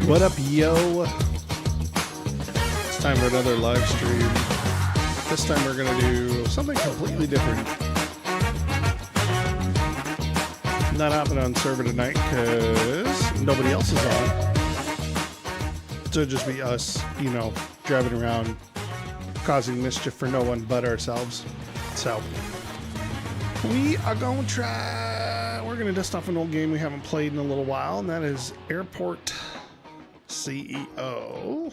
What up, yo? It's time for another live stream. This time we're going to do something completely different. Not happening on server tonight because nobody else is on. So it'll just be us, you know, driving around, causing mischief for no one but ourselves. So we are going to try, we're going to dust off an old game we haven't played in a little while, and that is Airport CEO.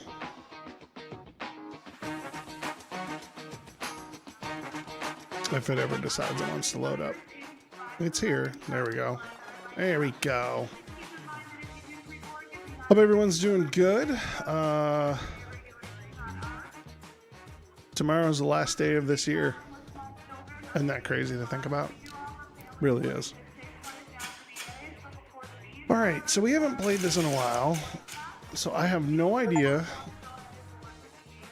If it ever decides it wants to load up. It's here. There we go. There we go. Hope everyone's doing good. Tomorrow's the last day of this year. Isn't that crazy to think about? Really is. All right, so we haven't played this in a while, so I have no idea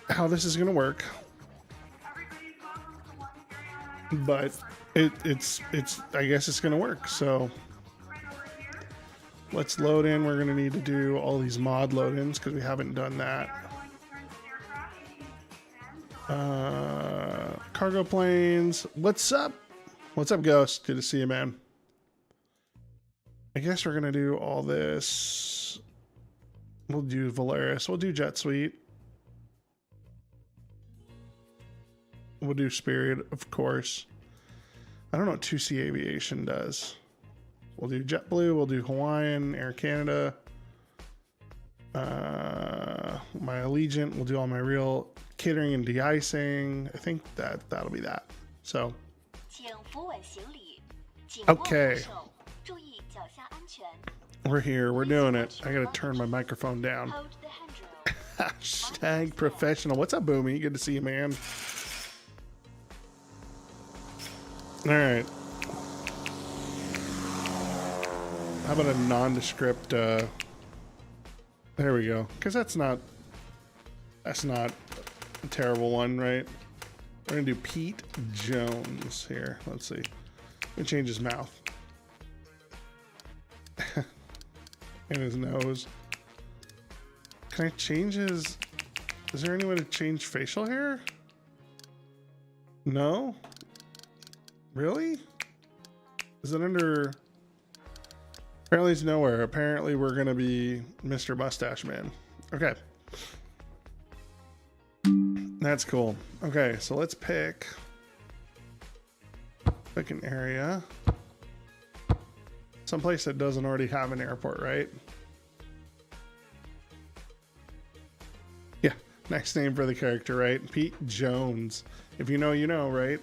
how this is going to work. But it's I guess it's going to work. So let's load in. We're going to need to do all these mod load-ins because we haven't done that. Cargo planes. What's up? What's up, Ghost? Good to see you, man. I guess we're going to do all this. We'll do Valeris. We'll do Jet Suite. We'll do Spirit, of course. I don't know what 2C Aviation does. We'll do JetBlue. We'll do Hawaiian, Air Canada. My Allegiant. We'll do all my real catering and de-icing. I think that'll be that. So. Okay. We're here. We're doing it. I gotta turn my microphone down. Hashtag professional. What's up, Boomy? Good to see you, man. All right. How about a nondescript? There we go. Because that's not a terrible one, right? We're gonna do Pete Jones here. Let's see. I'm gonna change his mouth and his nose. Can I change his? Is there any way to change facial hair? No. Really? Is it under? Apparently it's nowhere. Apparently we're gonna be Mr. Mustache Man. Okay. That's cool. Okay, so let's pick an area. Someplace that doesn't already have an airport, right? Yeah, next name for the character, right? Pete Jones. If you know, you know, right?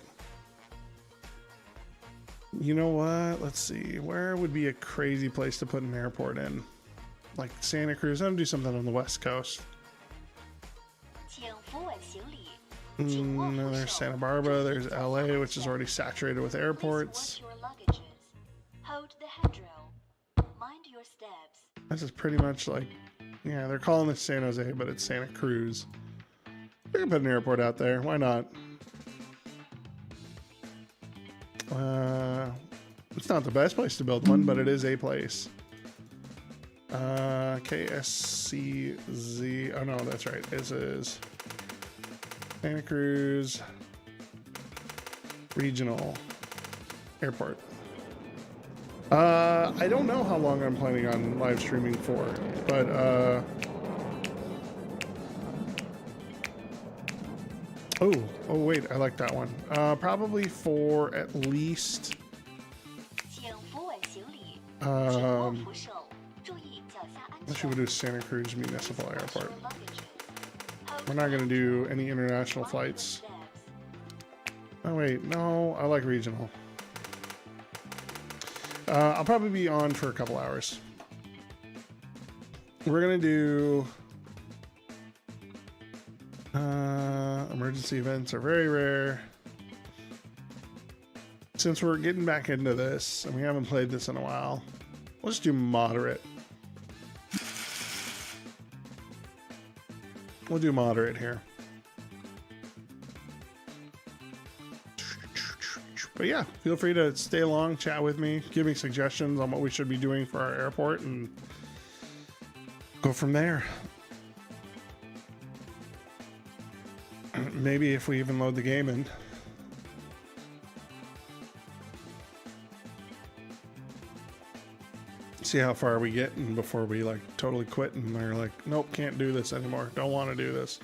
You know what? Let's see. Where would be a crazy place to put an airport in? Like Santa Cruz. I'm gonna do something on the West Coast. No, there's Santa Barbara. There's LA, which is already saturated with airports. This is pretty much like, yeah, they're calling this San Jose, but it's Santa Cruz. We can put an airport out there. Why not? It's not the best place to build one, but it is a place. KSCZ. Oh no, that's right. This is Santa Cruz Regional Airport. I don't know how long I'm planning on live streaming for, but oh wait, I like that one. Probably for at least let's see, we'll do Santa Cruz Municipal Airport. We're not going to do any international flights. Oh wait, no, I like regional. I'll probably be on for a couple hours. We're going to do emergency events are very rare. Since we're getting back into this and we haven't played this in a while, we'll just do moderate. We'll do moderate here. But yeah, feel free to stay along, chat with me, give me suggestions on what we should be doing for our airport, and go from there. Maybe if we even load the game in. See how far we get and before we like totally quit and they're like, nope, can't do this anymore. Don't want to do this.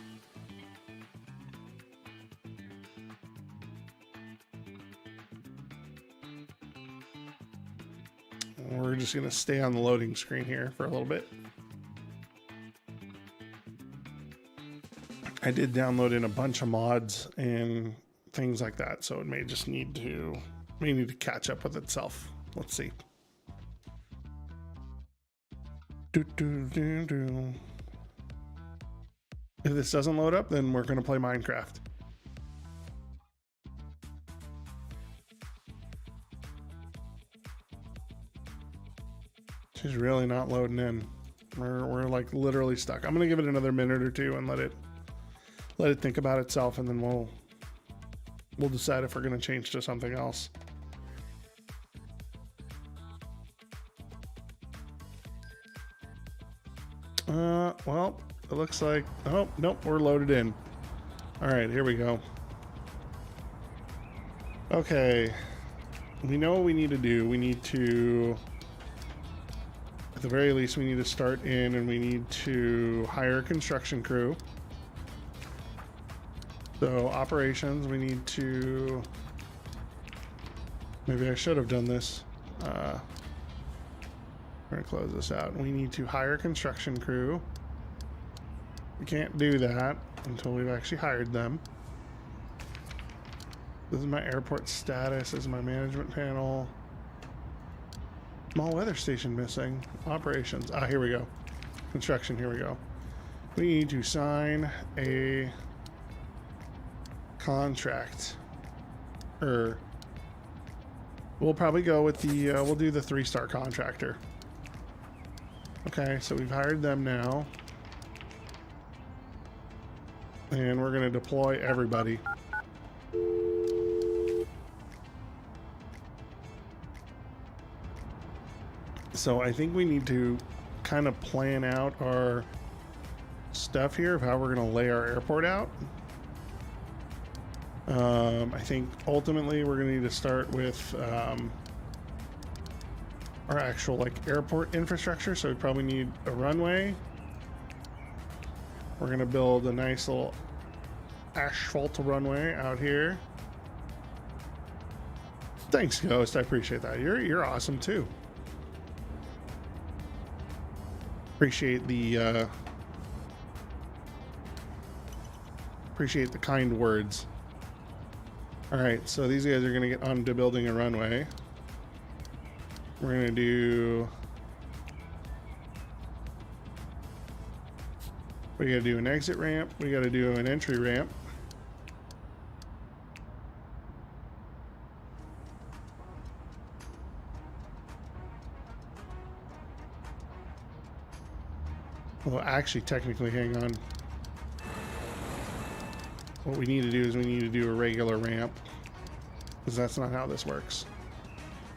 We're just going to stay on the loading screen here for a little bit. I did download in a bunch of mods and things like that, so it may just need to catch up with itself. Let's see. If this doesn't load up, then we're going to play Minecraft. She's really not loading in. We're like literally stuck. I'm going to give it another minute or two and let it think about itself, and then we'll decide if we're going to change to something else. Well, it looks like, oh, nope, we're loaded in. All right, here we go. Okay, we know what we need to do. We need to, at the very least, we need to start in and we need to hire a construction crew. So operations, we need to, maybe I should have done this. We're gonna close this out. We need to hire a construction crew. We can't do that until we've actually hired them. This is my airport status. This is my management panel. Small weather station missing. Operations. Ah, here we go. Construction, here we go. We need to sign a contract. We'll probably go with the, we'll do the 3-star contractor. Okay, so we've hired them now. And we're going to deploy everybody. So I think we need to kind of plan out our stuff here of how we're going to lay our airport out. I think ultimately we're going to need to start with our actual like airport infrastructure. So we probably need a runway. We're going to build a nice little asphalt runway out here. Thanks, Ghost. I appreciate that. You're awesome too. Appreciate the kind words. All right, so these guys are going to get on to building a runway. We're going to do, we got to do an exit ramp. We got to do an entry ramp. Well, actually, technically, hang on. What we need to do is we need to do a regular ramp, because that's not how this works.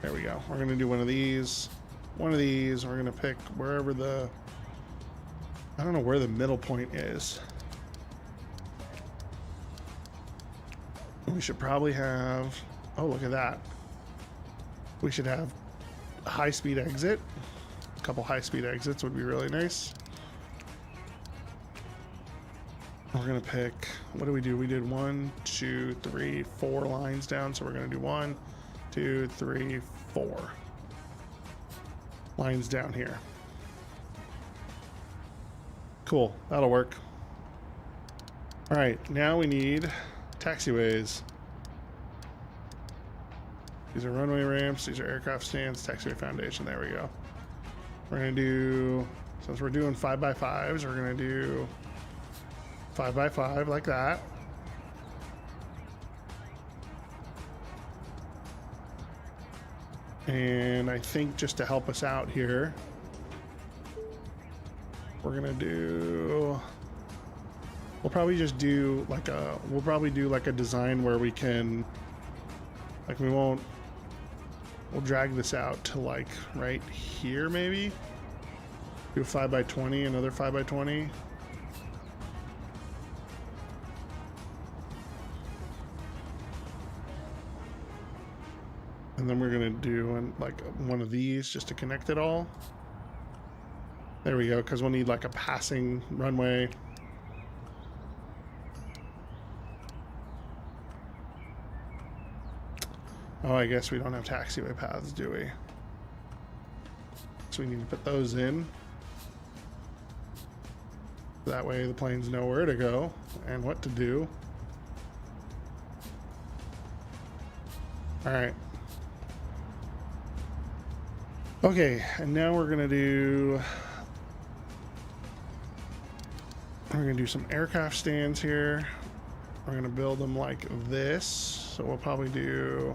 There we go. We're going to do one of these. We're going to pick wherever the, I don't know where the middle point is. We should probably have, oh, look at that. We should have a high-speed exit. A couple high-speed exits would be really nice. We're going to pick, what do? We did 1, 2, 3, 4 lines down. So we're going to do 1, 2, 3, 4 lines down here. Cool. That'll work. All right. Now we need taxiways. These are runway ramps. These are aircraft stands, taxiway foundation. There we go. We're going to do, since we're doing 5x5s, we're going to do 5x5 like that. And I think just to help us out here, we're gonna do, we'll probably do like a design where we can, like we'll drag this out to like right here maybe. Do a 5x20, another 5x20. And then we're gonna do like one of these just to connect it all. There we go, because we'll need like a passing runway. Oh, I guess we don't have taxiway paths, do we? So we need to put those in. That way the planes know where to go and what to do. All right. Okay, and now we're gonna do some aircraft stands here. We're gonna build them like this. So we'll probably do,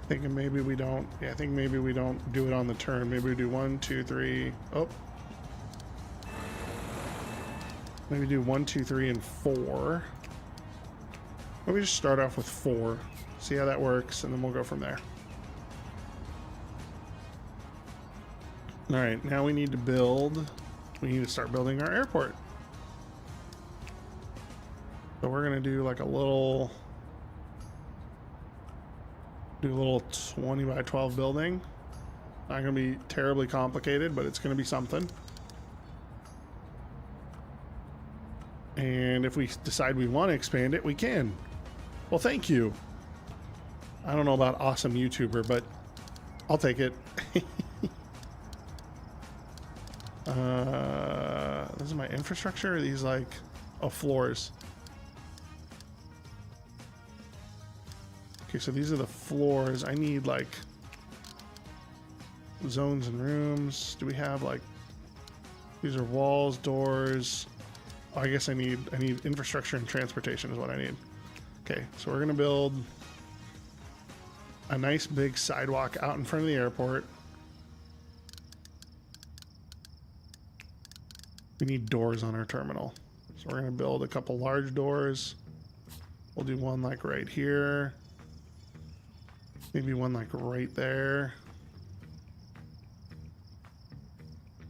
thinking maybe we don't, yeah, I think maybe we don't do it on the turn. Maybe we do 1, 2, 3. Oh. Maybe do 1, 2, 3, and 4. Maybe just start off with 4. See how that works, and then we'll go from there. All right, now we need to start building our airport. So we're gonna do like a little 20 by 12 building. Not gonna be terribly complicated, but it's gonna be something. And if we decide we want to expand it, we can. Well, thank you. I don't know about awesome YouTuber, but I'll take it. This is my infrastructure. Are these like, oh, floors. Okay, so these are the floors. I need like zones and rooms. Do we have like, these are walls, doors. Oh, I guess I need infrastructure and transportation is what I need. Okay, so we're gonna build a nice big sidewalk out in front of the airport. We need doors on our terminal. So we're gonna build a couple large doors. We'll do one like right here. Maybe one like right there.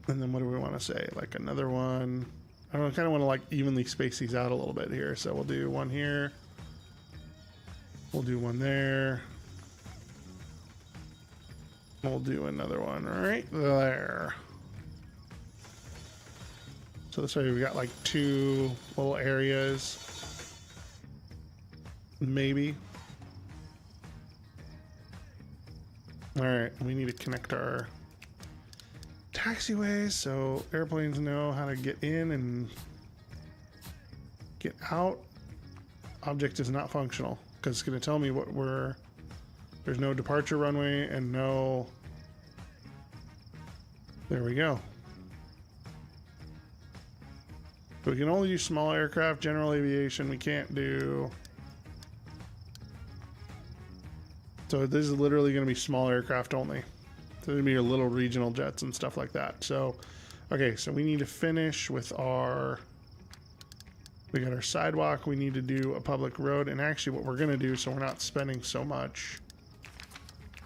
And then what do we want to say? Like another one. I don't know, kind of want to like evenly space these out a little bit here. So we'll do one here. We'll do one there. We'll do another one right there. So this way we got like 2 little areas. Maybe. All right, we need to connect our taxiways so airplanes know how to get in and get out. Object is not functional because it's going to tell me what there's no departure runway and no, there we go. So we can only do small aircraft, general aviation. We can't do, so this is literally going to be small aircraft only. So there's going to be your little regional jets and stuff like that. So, okay, so we need to finish with we got our sidewalk. We need to do a public road. And actually what we're going to do, so we're not spending so much,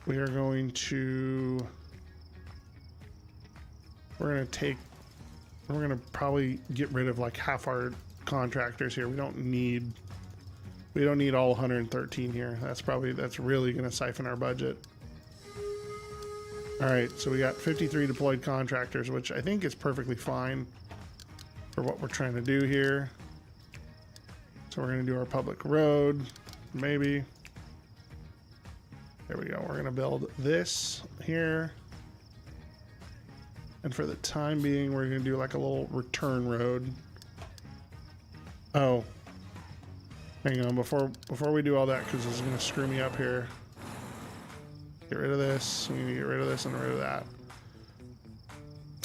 we're going to probably get rid of like half our contractors here. We don't need all 113 here. That's really going to siphon our budget. All right, so we got 53 deployed contractors, which I think is perfectly fine for what we're trying to do here. So we're going to do our public road, maybe. There we go. We're going to build this here. And for the time being, we're going to do like a little return road. Oh, hang on, before we do all that, because this is going to screw me up here. Get rid of this. We need to get rid of this and rid of that.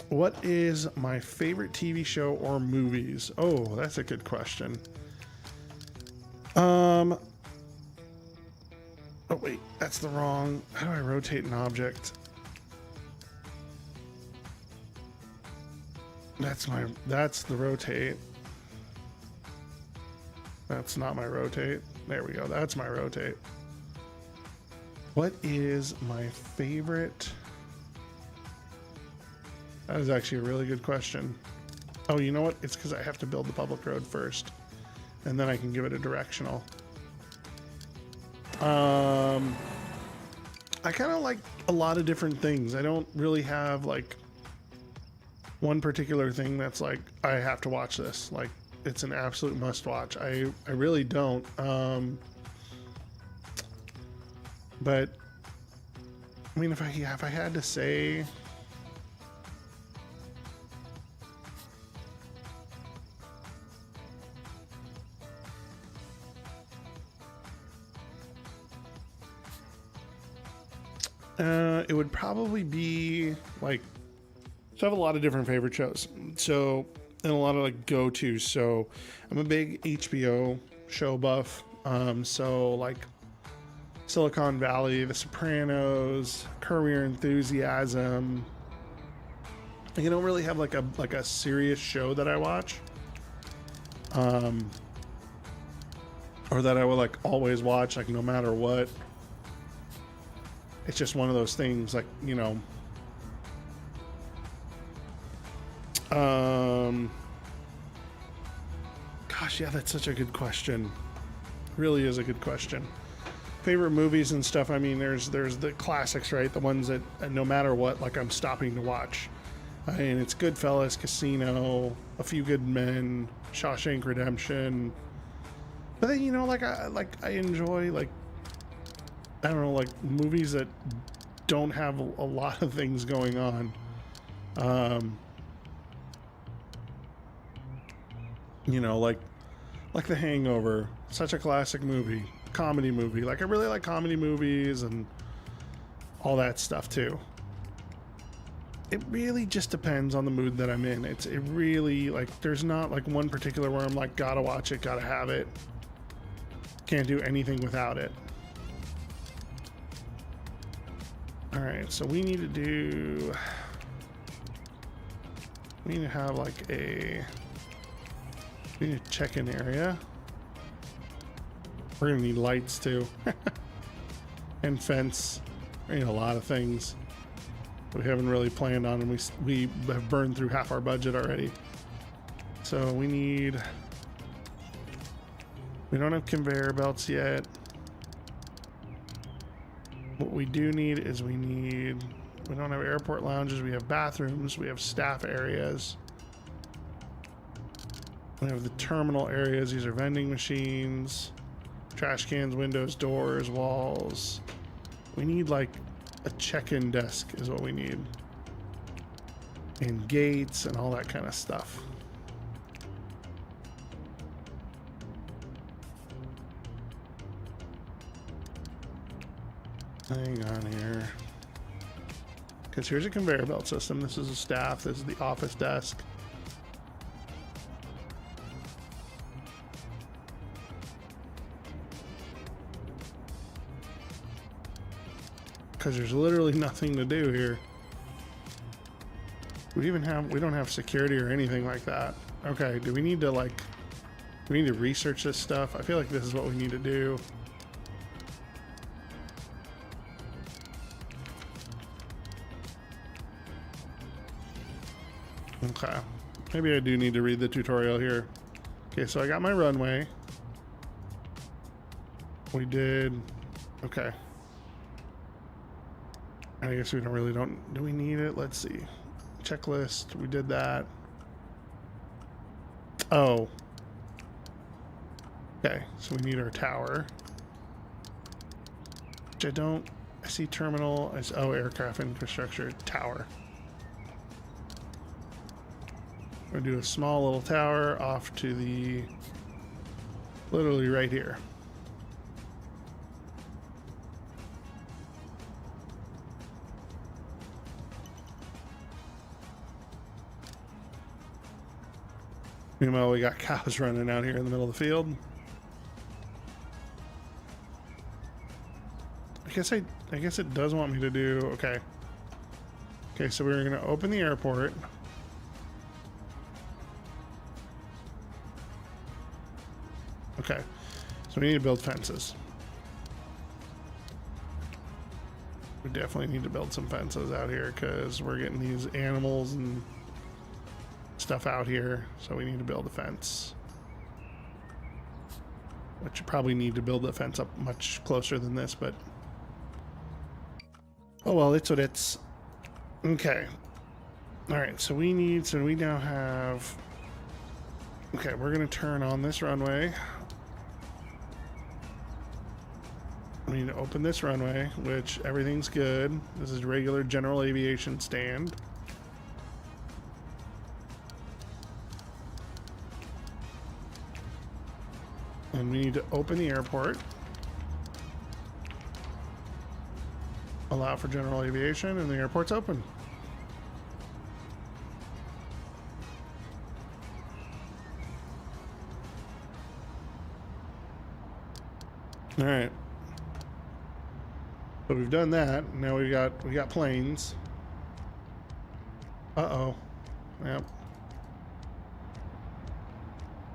What is my favorite TV show or movies? Oh, that's a good question. Oh wait, that's the wrong. How do I rotate an object? That's the rotate. That's not my rotate. There we go. That's my rotate. What is my favorite That is actually a really good question. Oh, you know what? It's because I have to build the public road first, and then I can give it a directional. I kind of like a lot of different things. I don't really have like one particular thing that's like, I have to watch this. Like, it's an absolute must watch. I really don't. But I mean, if I had to say, it would probably be like, so I have a lot of different favorite shows. So, and a lot of like go-tos. So I'm a big HBO show buff. So like Silicon Valley, The Sopranos, Curb Your Enthusiasm. I don't really have like a serious show that I watch. Or that I will like always watch, like no matter what. It's just one of those things, like, you know. Gosh, yeah, that's such a good question. Really is a good question. Favorite movies and stuff. I mean, there's the classics, right? The ones that no matter what, like I'm stopping to watch. And it's Goodfellas, Casino, A Few Good Men, Shawshank Redemption. But then, you know, like I enjoy like, I don't know, like movies that don't have a lot of things going on. You know, like The Hangover, such a classic movie, comedy movie. Like I really like comedy movies and all that stuff too. It really just depends on the mood that I'm in. It really, like, there's not like one particular where I'm like, gotta watch it, gotta have it. Can't do anything without it. All right, so we need to have like we need a check-in area. We're gonna need lights too. And fence. We need a lot of things we haven't really planned on, and we have burned through half our budget already. So we don't have conveyor belts yet. What we do need is we don't have airport lounges, we have bathrooms, we have staff areas. We have the terminal areas. These are vending machines, trash cans, windows, doors, walls. We need like a check-in desk is what we need. And gates and all that kind of stuff. Hang on here. Because here's a conveyor belt system. This is a staff. This is the office desk. Because there's literally nothing to do here. We don't have security or anything like that. Okay, do we need to research this stuff? I feel like this is what we need to do. Okay, maybe I do need to read the tutorial here. Okay, so I got my runway. We did, okay. I guess we do we need it? Let's see. Checklist, we did that. Oh. Okay, so we need our tower. Which I see terminal, aircraft infrastructure, tower. We're gonna do a small little tower off to literally right here. Meanwhile, we got cows running out here in the middle of the field. I guess it does want me to do, okay. Okay, so we're gonna open the airport. Okay, so we need to build fences. We definitely need to build some fences out here because we're getting these animals and stuff out here. So we need to build a fence. Which you probably need to build the fence up much closer than this, but oh well, it's what it's. Okay. All right, so we now have, okay, we're gonna turn on this runway. We need to open this runway, which everything's good. This is regular general aviation stand. And we need to open the airport. Allow for general aviation, and the airport's open. All right. So we've done that. Now we got planes. Uh-oh. Yep.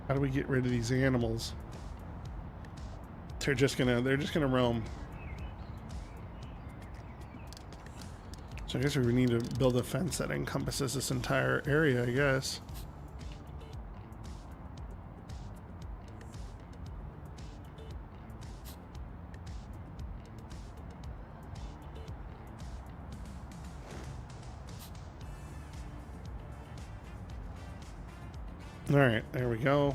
How do we get rid of these animals? They're just gonna roam. So I guess we need to build a fence that encompasses this entire area, I guess. All right, there we go.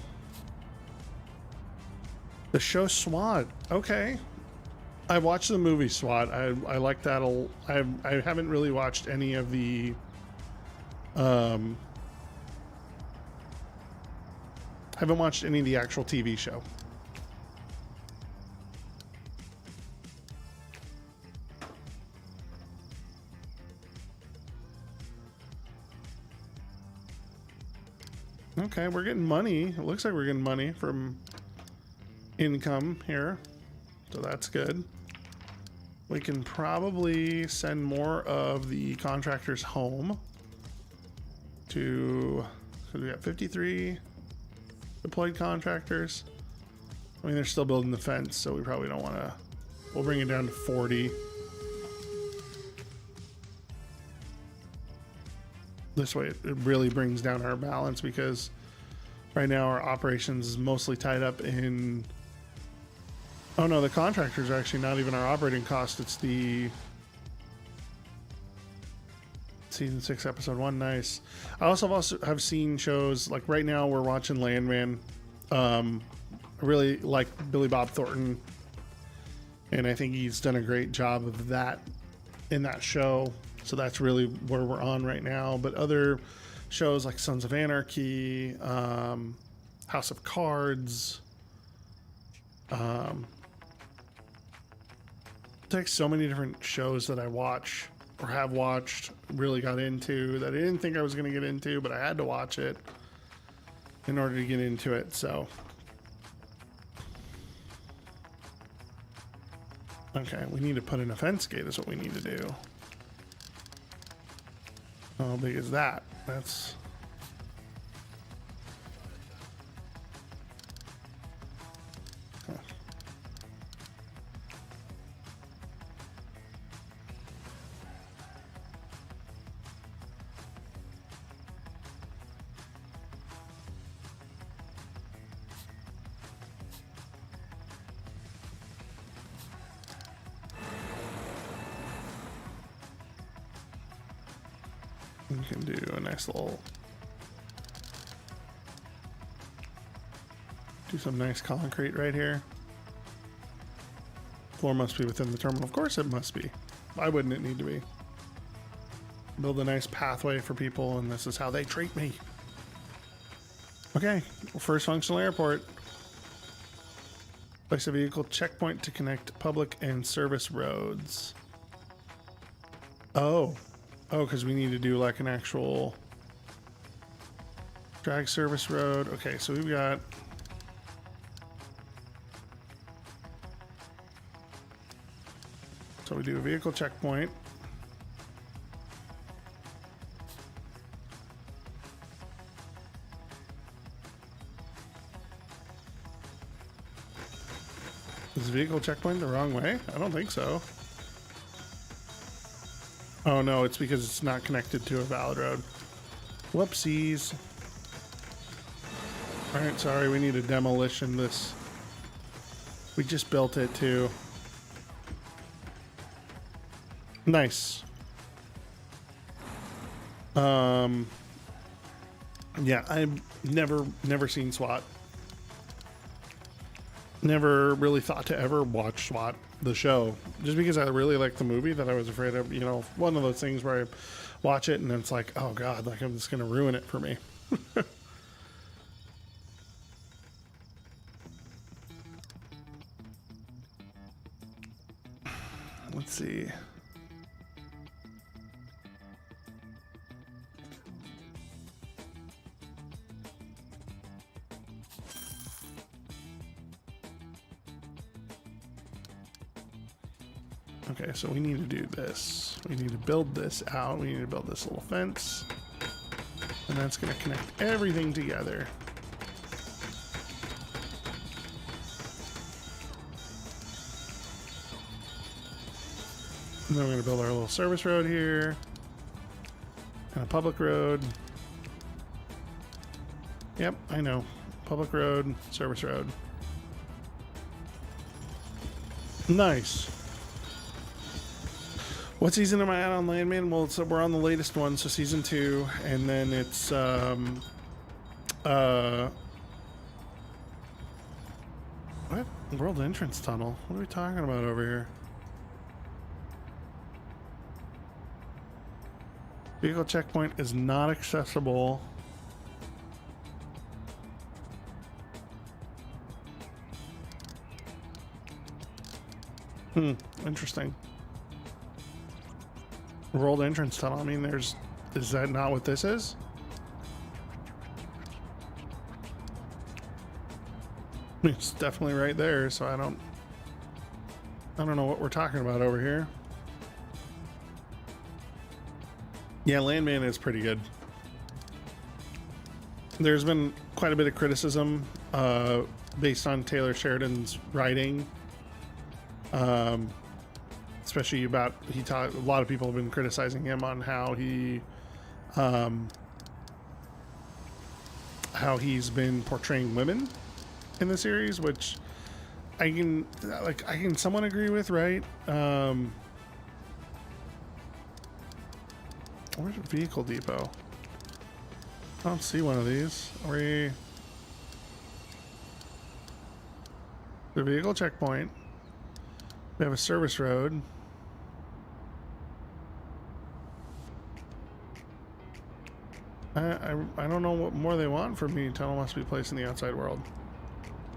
The show SWAT. Okay. I watched the movie SWAT. I like that. I haven't really watched any of the haven't watched any of the actual TV show. Okay, we're getting money. It looks like we're getting money from income here, so that's good. We can probably send more of the contractors home to, so we got 53 deployed contractors. I mean, they're still building the fence, so we probably don't want to, we'll bring it down to 40. This way it really brings down our balance, because right now our operations is mostly tied up in, oh no, the contractors are actually not even our operating cost. It's the season 6 episode 1. Nice. I also have seen shows like right now we're watching Landman. I really like Billy Bob Thornton, and I think he's done a great job of that in that show. So that's really where we're on right now. But other shows like Sons of Anarchy, House of Cards, like so many different shows that I watch or have watched, really got into, that I didn't think I was going to get into, but I had to watch it in order to get into it. So okay, we need to put in a fence gate is what we need to do. How big is that? That's, huh. We can do a nice little, do some nice concrete right here. Floor must be within the terminal. Of course it must be. Why wouldn't it need to be? Build a nice pathway for people, and this is how they treat me. Okay, first functional airport. Place a vehicle checkpoint to connect public and service roads. Oh, because we need to do like an actual drag service road. Okay, so we've got, so we do a vehicle checkpoint. Is the vehicle checkpoint the wrong way? I don't think so. Oh no, it's because it's not connected to a valid road. Whoopsies. Alright, sorry, we need to demolition this. We just built it too. Nice. Yeah, I've never seen SWAT. Never really thought to ever watch SWAT, the show, just because I really liked the movie that I was afraid of, you know, one of those things where I watch it and it's like, oh God, like I'm just going to ruin it for me. Let's see. Okay, so we need to do this. We need to build this out. We need to build this little fence. And that's going to connect everything together. And then we're going to build our little service road here. And a public road. Yep, I know. Public road, service road. Nice. What season am I at on Landman? Well, so we're on the latest one, so season 2, and then it's what? World entrance tunnel. What are we talking about over here? Vehicle checkpoint is not accessible. Interesting. World entrance tunnel. I mean, is that not what this is? I mean, it's definitely right there, so I don't know what we're talking about over here. Yeah, Landman is pretty good. There's been quite a bit of criticism based on Taylor Sheridan's writing. Especially about a lot of people have been criticizing him on how he's been portraying women in the series, which I can somewhat agree with, right? Where's the vehicle depot? I don't see one of these. The vehicle checkpoint. We have a service road. I don't know what more they want from me. Tunnel must be placed in the outside world.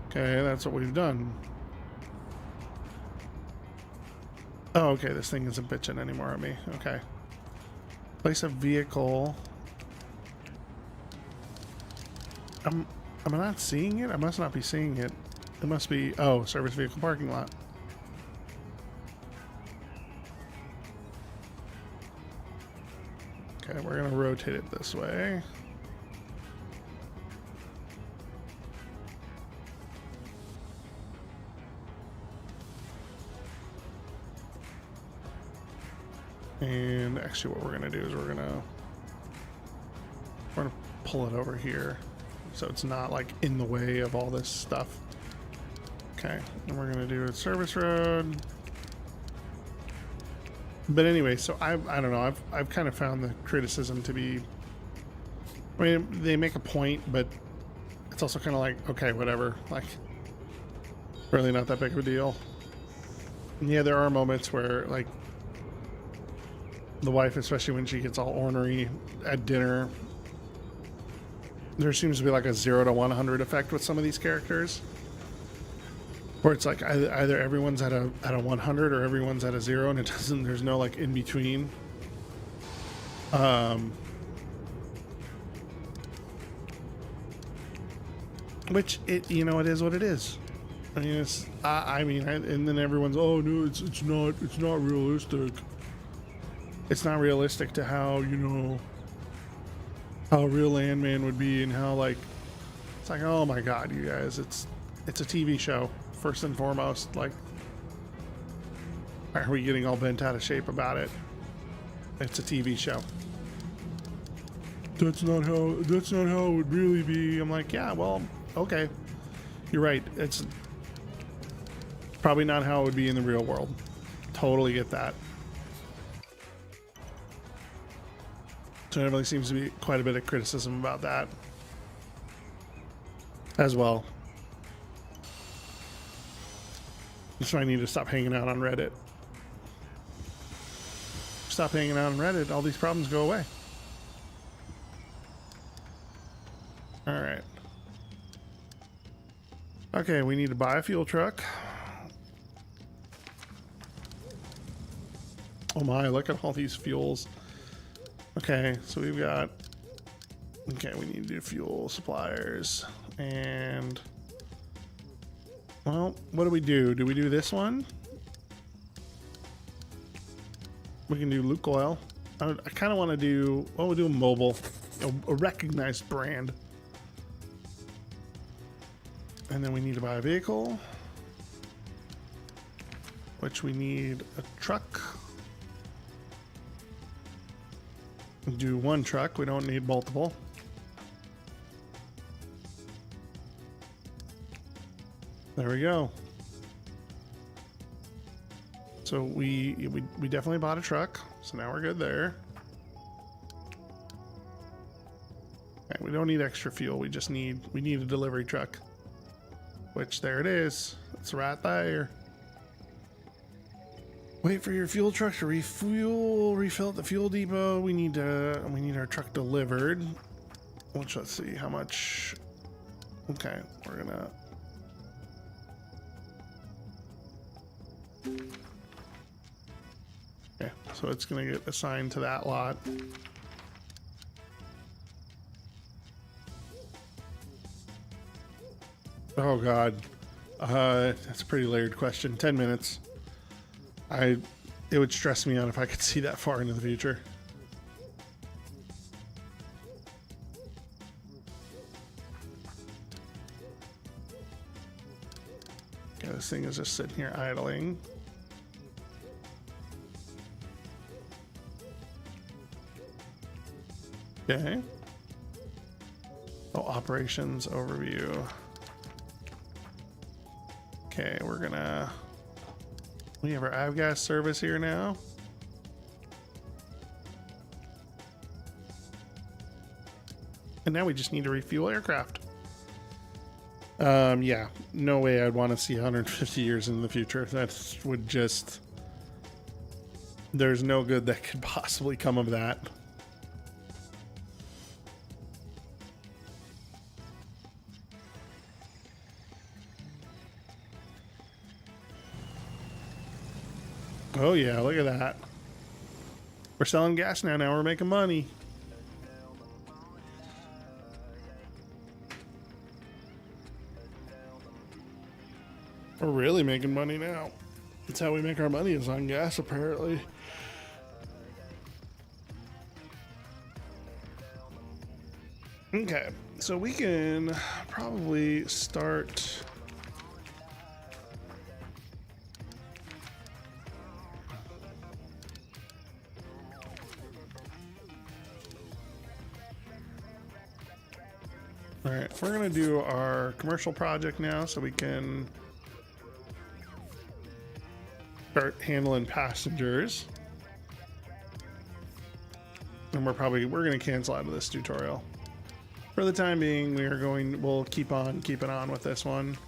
Okay, that's what we've done. Oh, okay, this thing isn't bitching anymore at me. Okay. Place a vehicle. Am I not seeing it? I must not be seeing it. It must be, oh, service vehicle parking lot. Okay, we're gonna rotate it this way. And actually what we're gonna do is we're gonna pull it over here so it's not like in the way of all this stuff. Okay, and we're gonna do a service road. But anyway, so I don't know, I've kind of found the criticism to be, I mean, they make a point, but it's also kind of like, okay, whatever, like, really not that big of a deal. And yeah, there are moments where, like, the wife, especially when she gets all ornery at dinner, there seems to be like a 0 to 100 effect with some of these characters. Where it's like either everyone's at a 100 or everyone's at a 0, and there's no like in between. Which it is what it is. I mean, and then everyone's, oh no, it's not realistic. It's not realistic to how real Landman would be, and how like it's like, oh my God, you guys, it's a TV show. First and foremost, like, why are we getting all bent out of shape about it? It's a TV show. That's not how it would really be. I'm like, yeah, well, okay. You're right. It's probably not how it would be in the real world. Totally get that. So there definitely seems to be quite a bit of criticism about that as well. So I need to stop hanging out on Reddit. Stop hanging out on Reddit, all these problems go away. All right. Okay, we need to buy a fuel truck. Oh my, look at all these fuels. Okay, so we've got... Okay, we need to do fuel suppliers. And... Well, what do we do? Do we do this one? We can do Luke Oil. I kind of want to do... Well, we'll do a mobile. A recognized brand. And then we need to buy a vehicle. Which we need a truck. Do one truck. We don't need multiple. There we go. So we definitely bought a truck. So now we're good there. Okay, we don't need extra fuel. We need a delivery truck. Which there it is. It's right there. Wait for your fuel truck to refill at the fuel depot. We need our truck delivered. Which, let's see how much. Okay, we're gonna. Okay, so it's gonna get assigned to that lot. Oh God, that's a pretty layered question. 10 minutes. It would stress me out if I could see that far into the future. Okay, this thing is just sitting here idling. Okay. Oh, operations overview. Okay, we have our avgas service here now. And now we just need to refuel aircraft. Yeah, no way I'd want to see 150 years in the future. That would just... There's no good that could possibly come of that. Oh yeah, look at that. We're selling gas now. Now we're making money. We're really making money now. That's how we make our money, is on gas, apparently. Okay, so we can probably start... All right, we're gonna do our commercial project now so we can start handling passengers. And we're gonna cancel out of this tutorial. For the time being, we'll keep on keeping on with this one.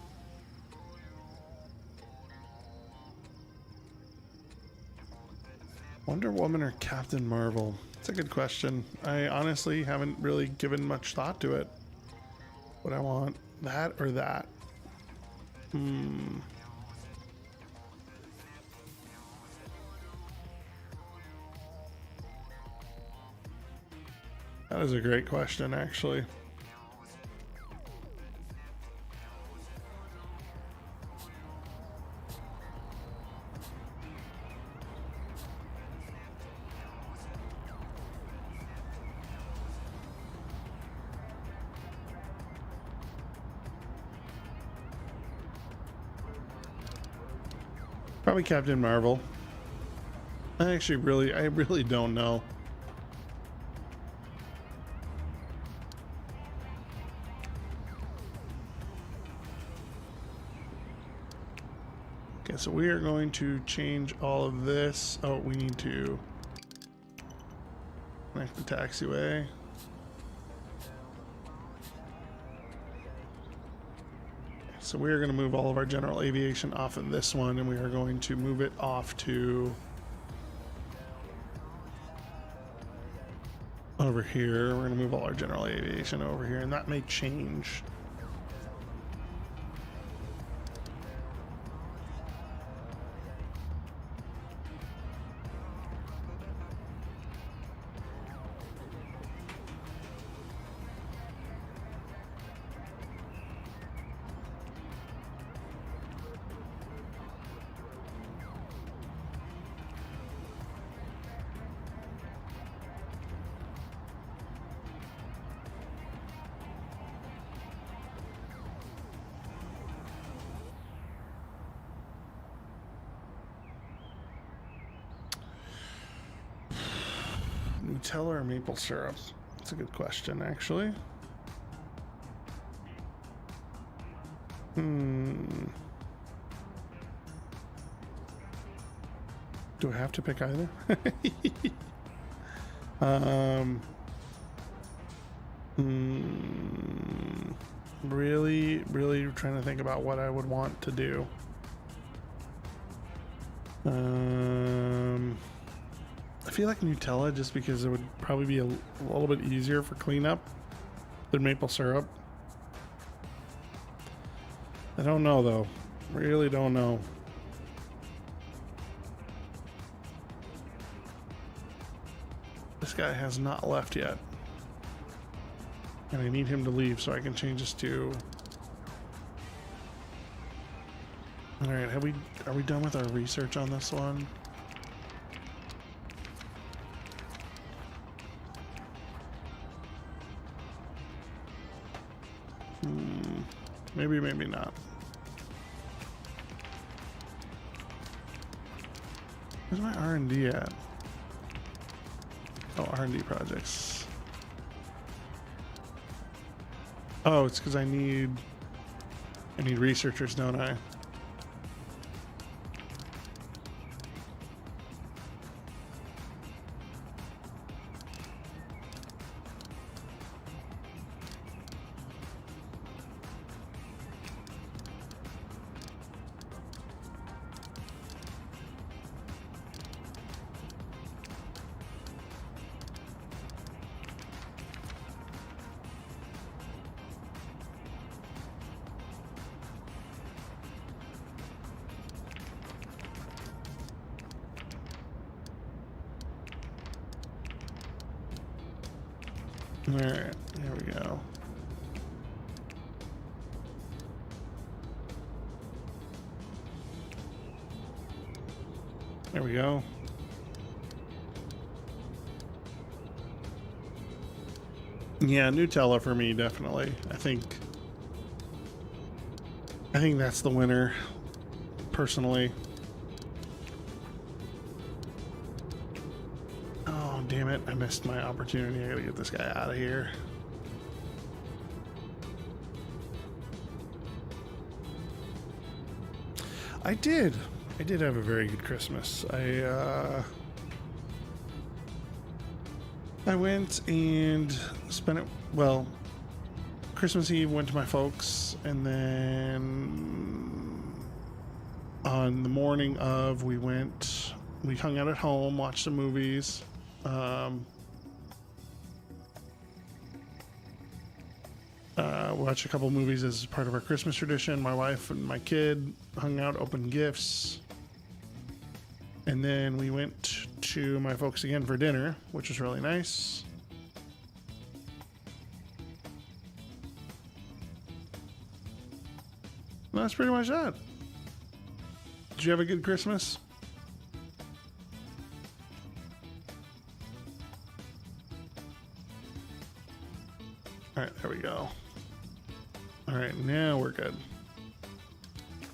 Wonder Woman or Captain Marvel? It's a good question. I honestly haven't really given much thought to it. What I want, that or that? That is a great question, actually. Probably Captain Marvel. I really don't know. Okay, so we are going to change all of this. Oh, we need to connect the taxiway. So we are going to move all of our general aviation off of this one, and we are going to move it off to over here. We're going to move all our general aviation over here, and that may change. Nutella or maple syrup? That's a good question, actually. Do I have to pick either? Really trying to think about what I would want to do. I feel like Nutella, just because it would probably be a little bit easier for cleanup than maple syrup. I don't know though. Really don't know. This guy has not left yet. And I need him to leave so I can change this to... Alright, are we done with our research on this one? Maybe not. Where's my R&D at? Oh, R&D projects. Oh, it's because I need researchers, don't I? Alright, there we go. There we go. Yeah, Nutella for me, definitely. I think that's the winner, personally. Oh, damn it. I missed my opportunity. I gotta get this guy out of here. I did have a very good Christmas. I went and spent it, well, Christmas Eve went to my folks, and then on the morning of we hung out at home, watched some movies. Watched a couple movies as part of our Christmas tradition. My wife and my kid hung out, opened gifts. And then we went to my folks again for dinner, which was really nice. And that's pretty much that. Did you have a good Christmas? All right, there we go. All right, now we're good.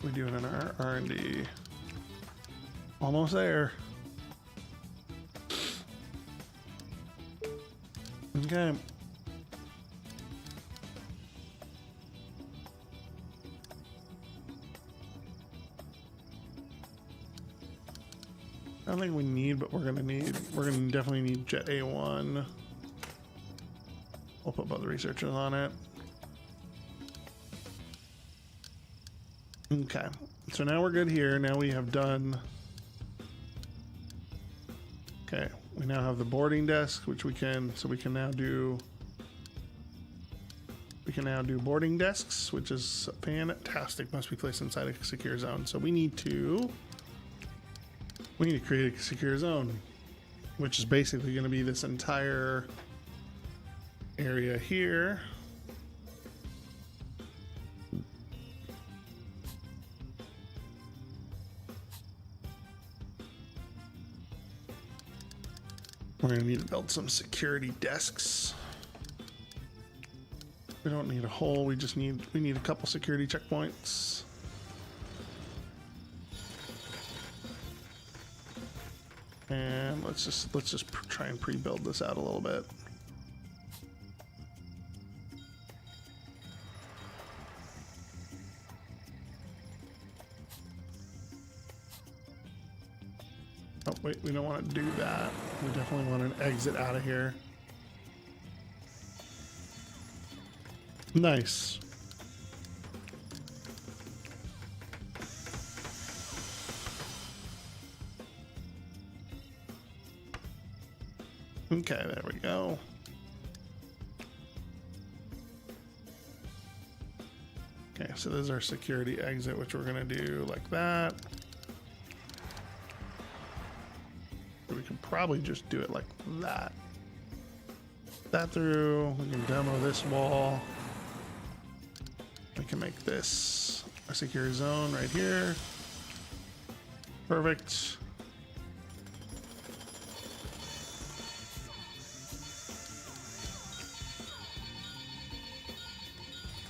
We're doing an R&D. Almost there. Okay. I don't think we need, but we're gonna definitely need Jet A1. We'll put both the researchers on it. Okay, so now we're good here. Now we have done. Okay, we now have the boarding desk, which we can now do. We can now do boarding desks, which is fantastic. Must be placed inside a secure zone. So we need to create a secure zone, which is basically going to be this entire area here. We're going to need to build some security desks. We don't need a whole, we need a couple security checkpoints. And let's just try and pre-build this out a little bit. Oh wait, we don't want to do that. We definitely want an exit out of here. Nice. Okay, there we go. Okay, so there's our security exit, which we're gonna do like that. We can probably just do it like that. That through, we can demo this wall. We can make this a secure zone right here. Perfect.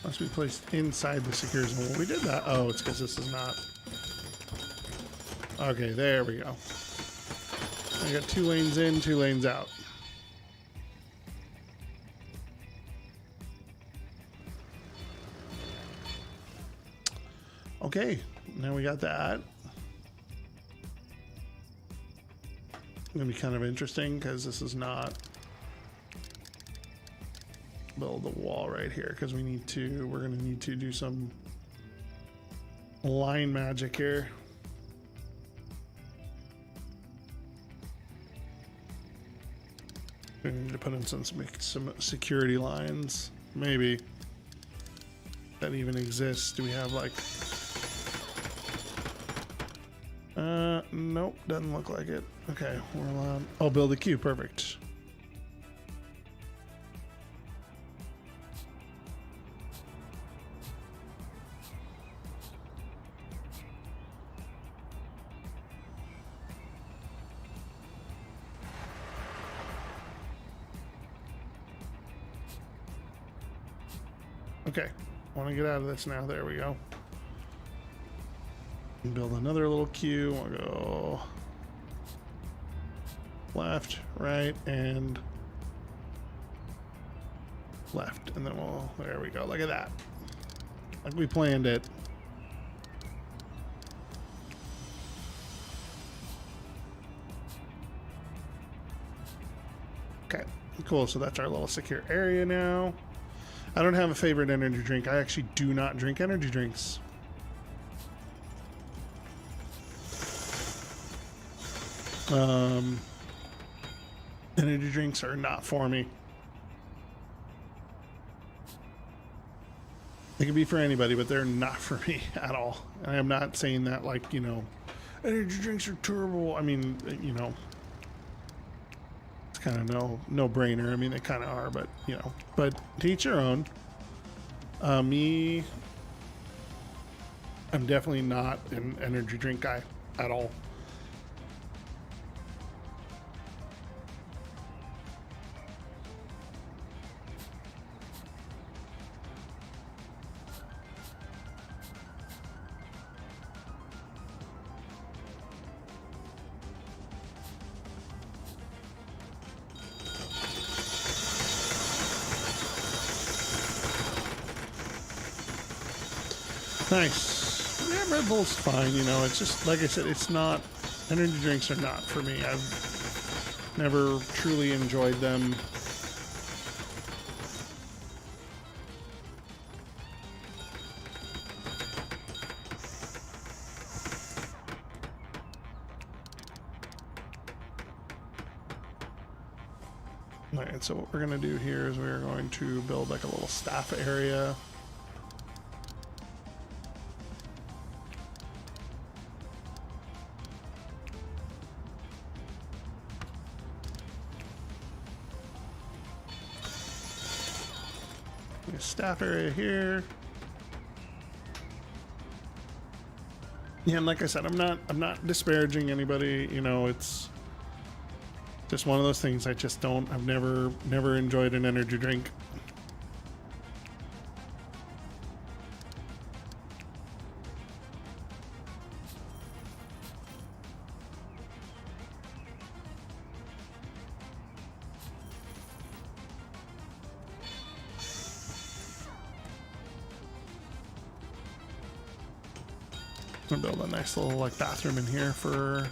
Must be placed inside the secure zone. Well, we did that. Oh, it's because this is not. Okay, there we go. I got 2 lanes in, 2 lanes out. Okay, now we got that. It's gonna be kind of interesting because this is not build the wall right here because we're gonna need to do some line magic here. We need to put in some security lines. Maybe that even exists. Do we have like? Nope, doesn't look like it. Okay, we're allowed. Oh, build a queue. Perfect. Okay, want to get out of this now. There we go. Build another little queue. We'll go left, right, and left. And then there we go. Look at that. Like we planned it. Okay, cool. So that's our little secure area now. I don't have a favorite energy drink. I actually do not drink energy drinks. Energy drinks are not for me. They can be for anybody, but they're not for me at all. And I am not saying that like, you know, energy drinks are terrible. I mean, you know, it's kind of no brainer. I mean, they kind of are, but you know, but to each your own. I'm definitely not an energy drink guy at all. Nice. Yeah, Red Bull's fine, you know, it's just, like I said, it's not, energy drinks are not for me. I've never truly enjoyed them. Alright, so what we're going to do here is we're going to build like a little staff area. A staff area here. Yeah, and like I said, I'm not disparaging anybody, you know, it's just one of those things. I've never enjoyed an energy drink. I'm gonna build a nice little like bathroom in here for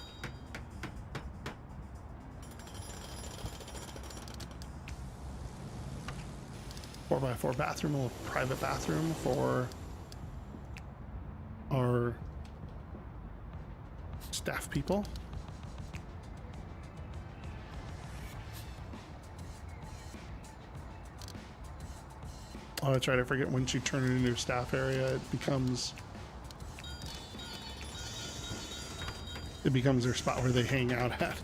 four bathroom, a little private bathroom for our staff people. Oh, that's right. I forget, once you turn it into a staff area, it becomes their spot where they hang out at.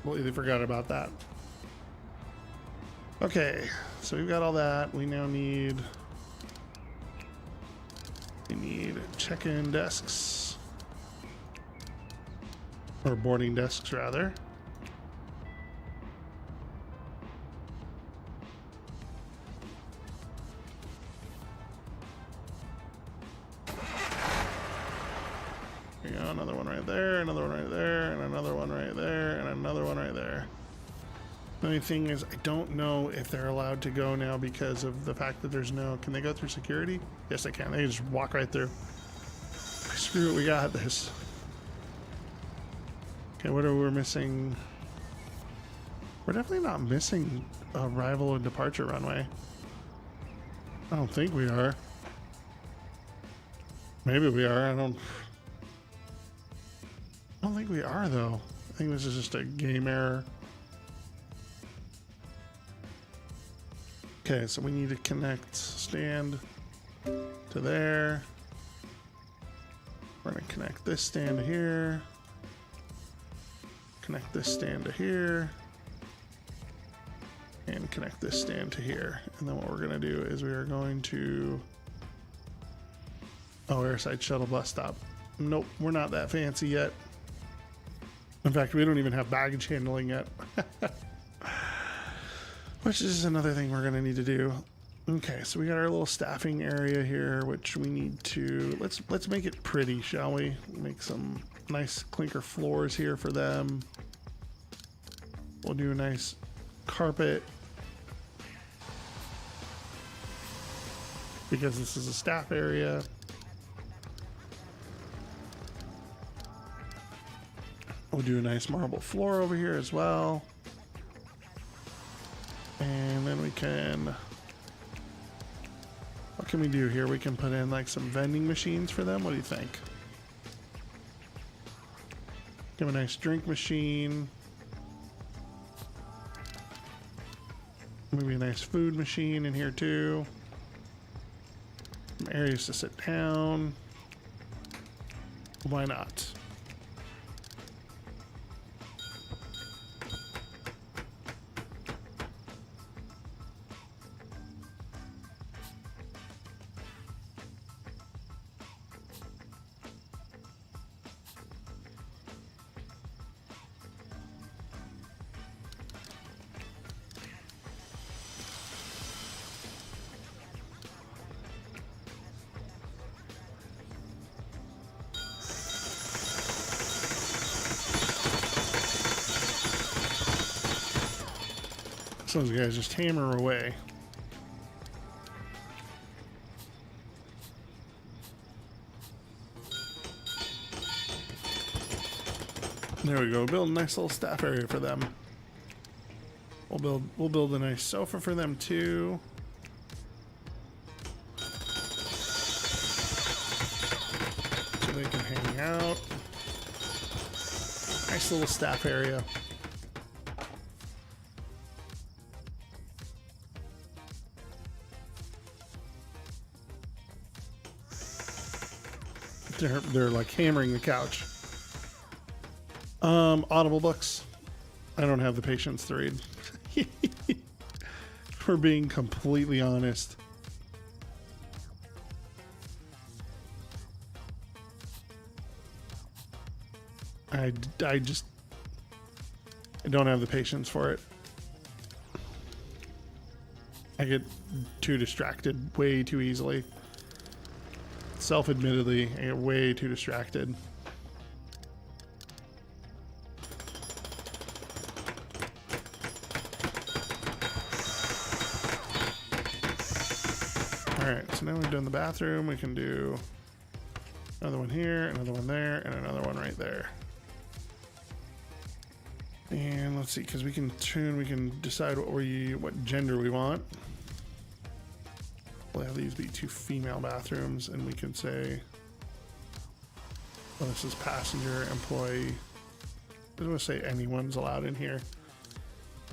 Completely forgot about that. Okay, so we've got all that. We now need check-in desks, or boarding desks rather. There you go, another one right there, another one right there, and another one right there, and another one right there. The only thing is, I don't know if they're allowed to go now because of the fact that there's no... Can they go through security? Yes, they can. They can just walk right through. Screw it, we got this. Okay, what are we missing? We're definitely not missing arrival and departure runway. I don't think we are. Maybe we are. I don't think we are, though. I think this is just a game error. Okay, so we need to connect stand to there. We're going to connect this stand to here. Connect this stand to here. And connect this stand to here. And then what we're going to do is we are going to... Oh, airside shuttle bus stop. Nope, we're not that fancy yet. In fact, we don't even have baggage handling yet. Which is another thing we're going to need to do. Okay, so we got our little staffing area here, which we need to... Let's make it pretty, shall we? Make some nice clinker floors here for them. We'll do a nice carpet. Because this is a staff area. We'll do a nice marble floor over here as well. And then we can... What can we do here? We can put in like some vending machines for them. What do you think? Give them a nice drink machine. Maybe a nice food machine in here too. Some areas to sit down. Why not? So those guys just hammer away. There we go. Build a nice little staff area for them. We'll build a nice sofa for them too. So they can hang out. Nice little staff area. They're like hammering the couch. Audible books. I don't have the patience to read. For being completely honest. I don't have the patience for it. I get too distracted way too easily. Self-admittedly, I get way too distracted. Alright, so now we've done the bathroom. We can do another one here, another one there, and another one right there. And let's see, because we can decide what gender we want. We'll have these be 2 female bathrooms, and we can say, well, this is passenger, employee. I don't want to say anyone's allowed in here.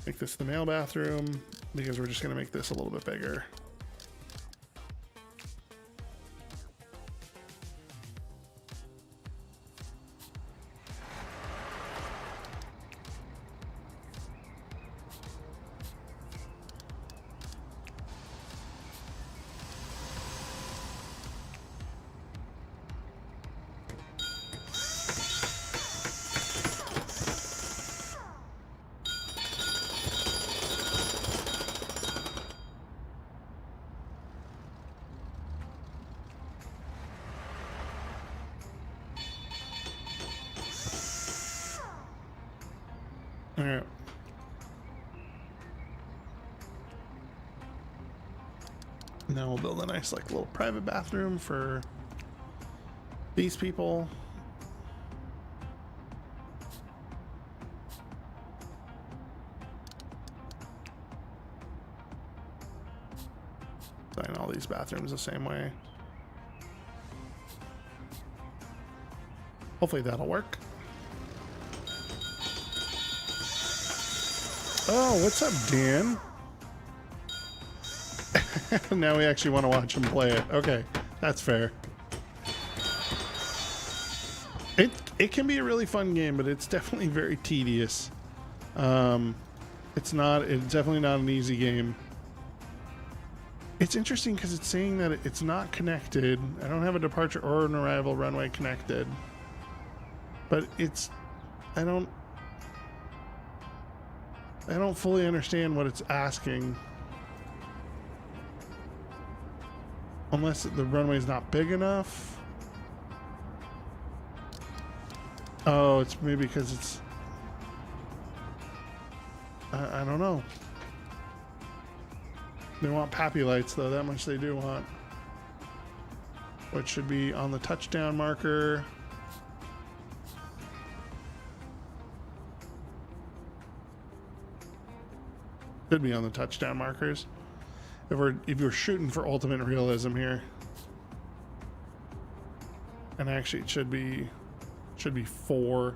Make this the male bathroom, because we're just going to make this a little bit bigger. All right. Now we'll build a nice like little private bathroom for these people. Design all these bathrooms the same way. Hopefully that'll work. Oh, what's up, Dan? Now we actually want to watch him play it. Okay, that's fair. It can be a really fun game, but it's definitely very tedious. It's definitely not an easy game. It's interesting because it's saying that it's not connected. I don't have a departure or an arrival runway connected. But I don't fully understand what it's asking. Unless the runway is not big enough. Oh, it's maybe because it's... I don't know. They want pappy lights, though. That much they do want. Which should be on the touchdown marker. Should be on the touchdown markers. If you're shooting for ultimate realism here. And actually it should be 4.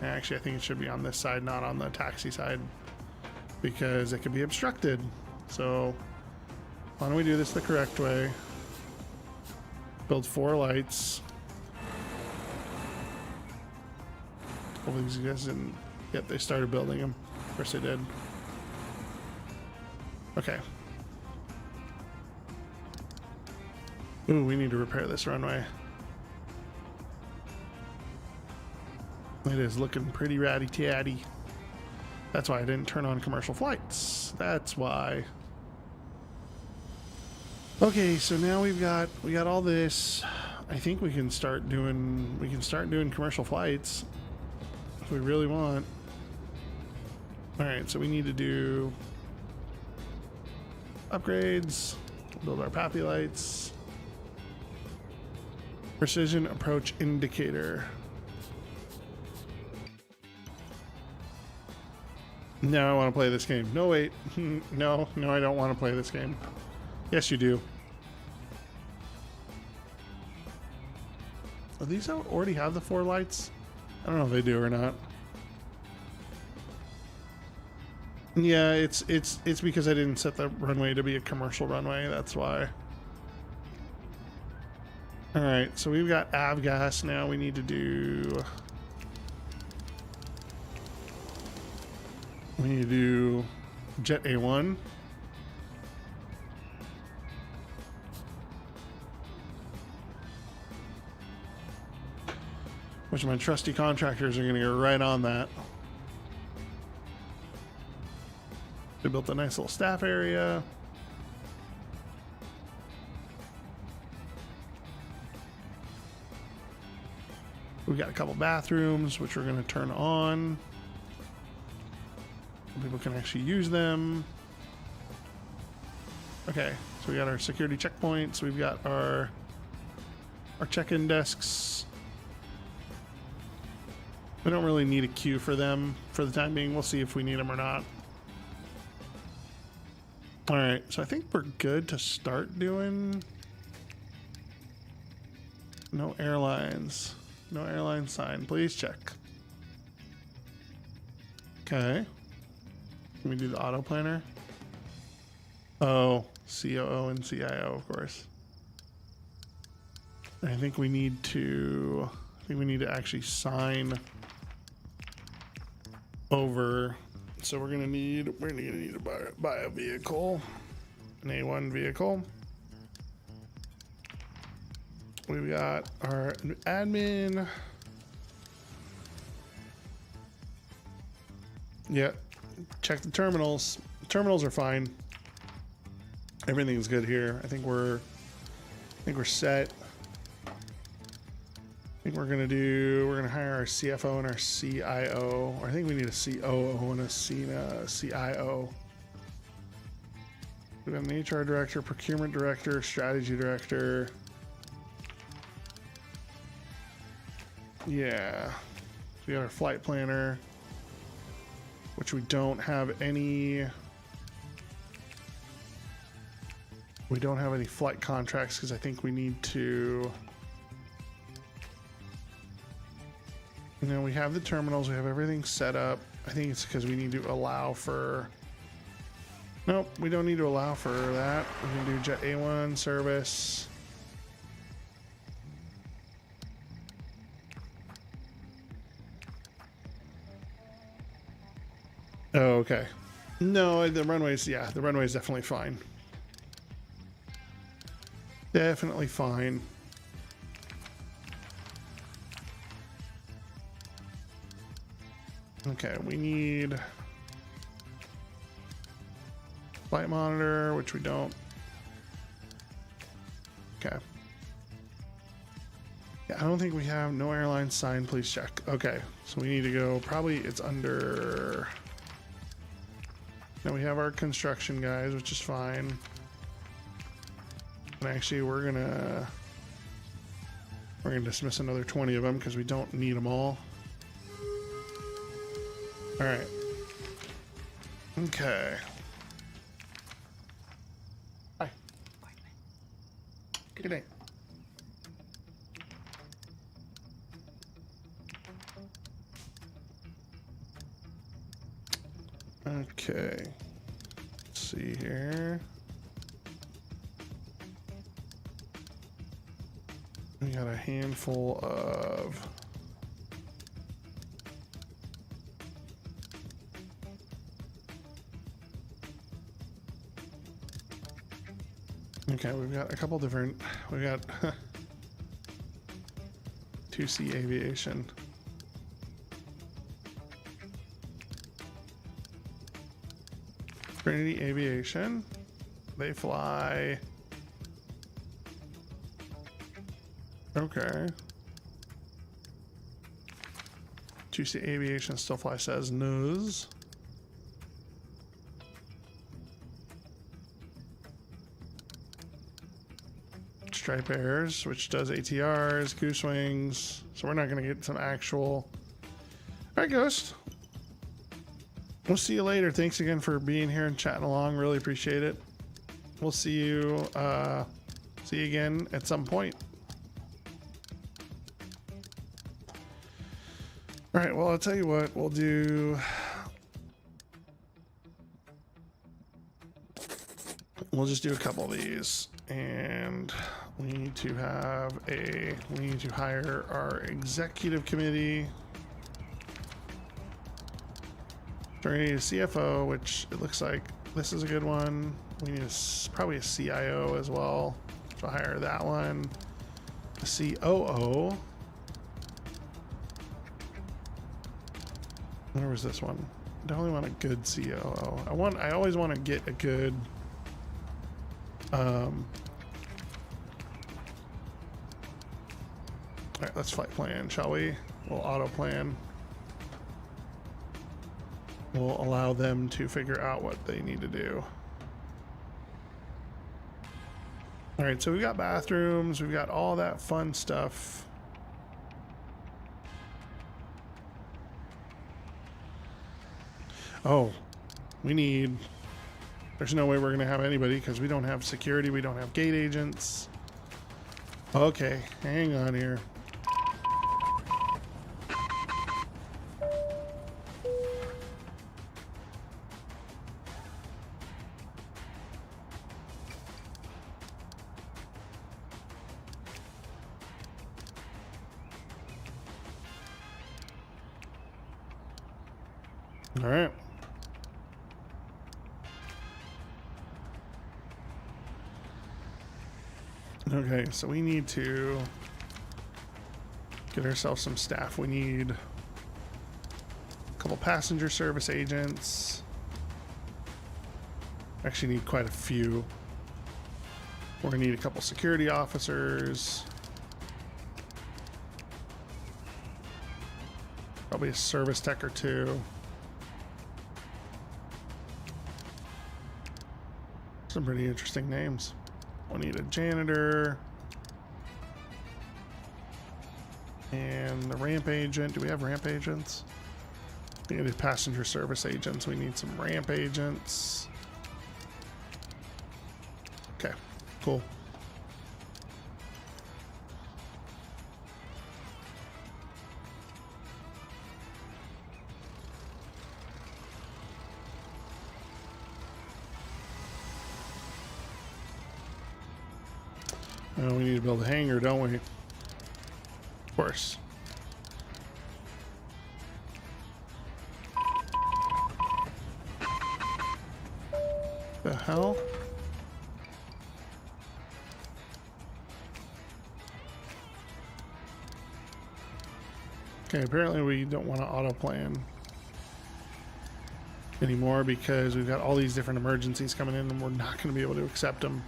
And actually I think it should be on this side, not on the taxi side, because it could be obstructed. So why don't we do this the correct way? Build 4 lights. Hopefully these guys didn't yet. They started building them. Of course they did. Okay. Ooh, we need to repair this runway. It is looking pretty ratty-tatty. That's why I didn't turn on commercial flights. That's why. Okay, so now we got all this. I think we can start doing commercial flights if we really want. All right, so we need to do upgrades. Build our pappy lights. Precision approach indicator. No, I want to play this game. No, wait. No, I don't want to play this game. Yes, you do. Are these already have the 4 lights? I don't know if they do or not. Yeah, it's because I didn't set the runway to be a commercial runway. That's why. All right, so we've got avgas now. We need to do. We need to do Jet A1. Which my trusty contractors are going to go right on that. They built a nice little staff area. We've got a couple bathrooms, which we're going to turn on. People can actually use them. Okay, so we got our security checkpoints. We've got our check-in desks. We don't really need a queue for them for the time being. We'll see if we need them or not. All right, so I think we're good to start doing. No airlines. No airline sign. Please check. Okay. Can we do the auto planner? Oh, COO and CIO, of course. I think we need to. I think we need to actually sign over. So we're gonna need to buy a vehicle, an A1 vehicle. We've got our admin. Yeah, check the terminals. Terminals are fine. Everything's good here. I think we're set. I think we're gonna hire our CFO and our CIO. Or I think we need a COO and a CIO. We have an HR director, procurement director, strategy director. Yeah. We got our flight planner, which we don't have any. We don't have any flight contracts because I think we need to. You know, we have the terminals, we have everything set up. I think it's because we need to allow for. Nope, we don't need to allow for that. We can do Jet A1 service. Oh, okay. No, the runway's, yeah, the runway's definitely fine. Definitely fine. Okay, we need flight monitor, which we don't. Okay. Yeah, I don't think we have no airline sign. Please check. Okay, so we need to go. Probably it's under. Now we have our construction guys, which is fine. And actually, we're gonna dismiss another 20 of them because we don't need them all. All right. Okay. Hi. Good day. Okay. Let's see here. We got a handful of. Okay, we've got a couple different. We've got 2C Aviation. Trinity Aviation. They fly. Okay. 2C Aviation still fly says nose. Stripe Airs, which does ATRs, goose wings. So we're not going to get some actual. All right, Ghost. We'll see you later. Thanks again for being here and chatting along. Really appreciate it. We'll see you again at some point. All right, well, I'll tell you what, we'll just do a couple of these, and we need to hire our executive committee. So we need a CFO, which it looks like this is a good one. We need probably a CIO as well. So I'll hire that one. A COO. Where was this one? I definitely want a good COO. I always want to get a good all right, let's flight plan, shall we? We'll auto plan. We'll allow them to figure out what they need to do. All right, so we've got bathrooms, we've got all that fun stuff. Oh, there's no way we're gonna have anybody because we don't have security, we don't have gate agents. Okay, hang on here. All right. Okay, so we need to get ourselves some staff. We need a couple passenger service agents. Actually need quite a few. We're gonna need a couple security officers. Probably a service tech or two. Some pretty interesting names. We'll need a janitor. And the ramp agent. Do we have ramp agents? We need passenger service agents. We need some ramp agents. Okay, cool. Oh, we need to build a hangar, don't we? Of course. The hell? Okay, apparently we don't want to auto plan anymore because we've got all these different emergencies coming in and we're not going to be able to accept them.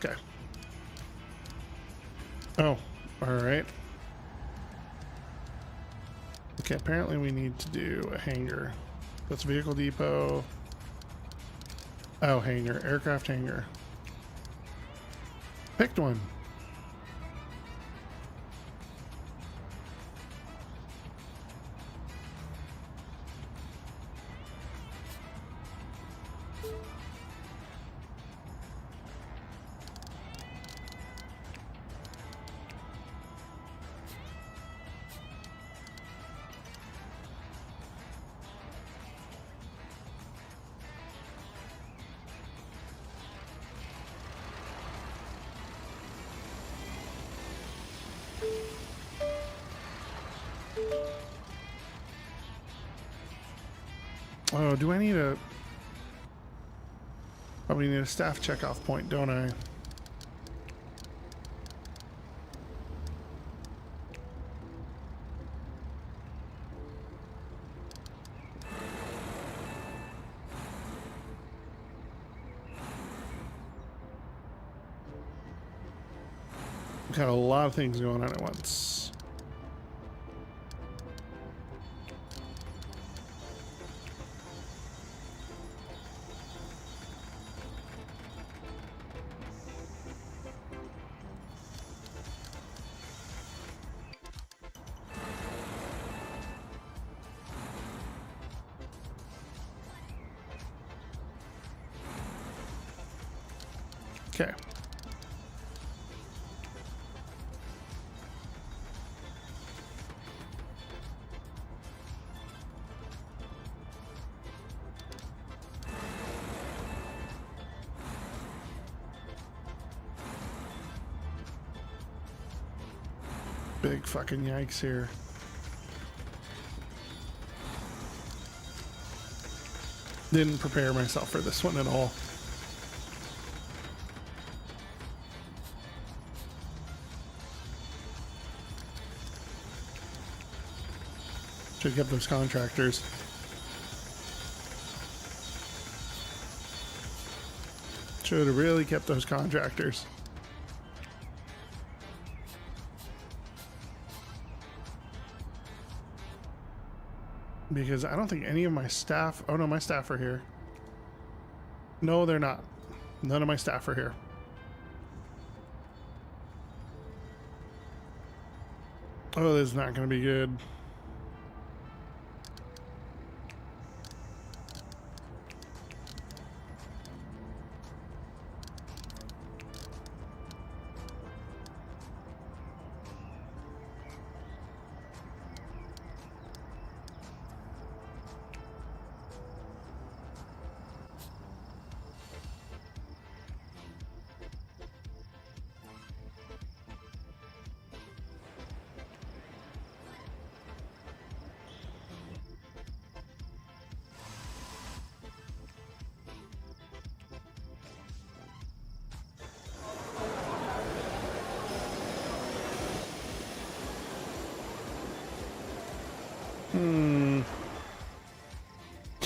Okay. Oh, all right. Okay, apparently we need to do a hangar. That's vehicle depot. Oh, hangar, aircraft hangar. Picked one. Oh, do I need a... Probably need a staff checkoff point, don't I? Got a lot of things going on at once. Okay. Big fucking yikes here. Didn't prepare myself for this one at all. Should have kept those contractors. Should have really kept those contractors. Because I don't think any of my staff... Oh, no, my staff are here. No, they're not. None of my staff are here. Oh, this is not going to be good.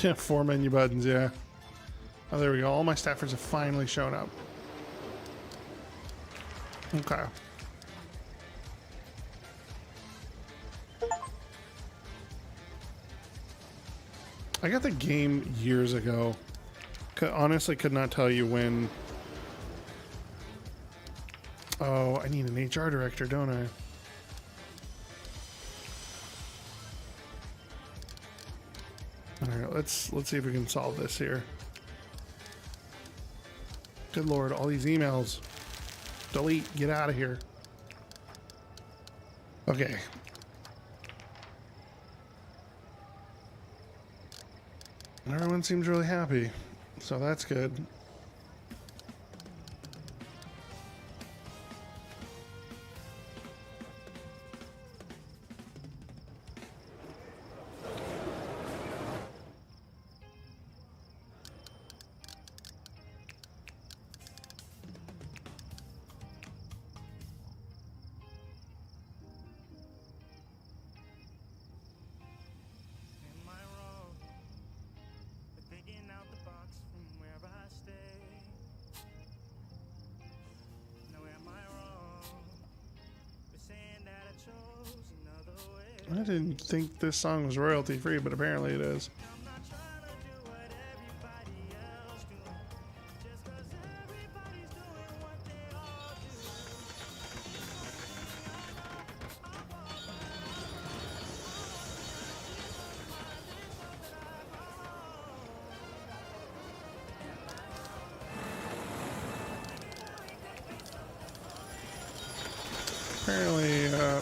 Yeah, 4 menu buttons, yeah. Oh, there we go. All my staffers have finally shown up. Okay. I got the game years ago. Honestly, could not tell you when. Oh, I need an HR director, don't I? Alright, let's see if we can solve this here. Good lord, all these emails. Delete, get out of here. Okay. Everyone seems really happy, so that's good. I didn't think this song was royalty free, but apparently it is.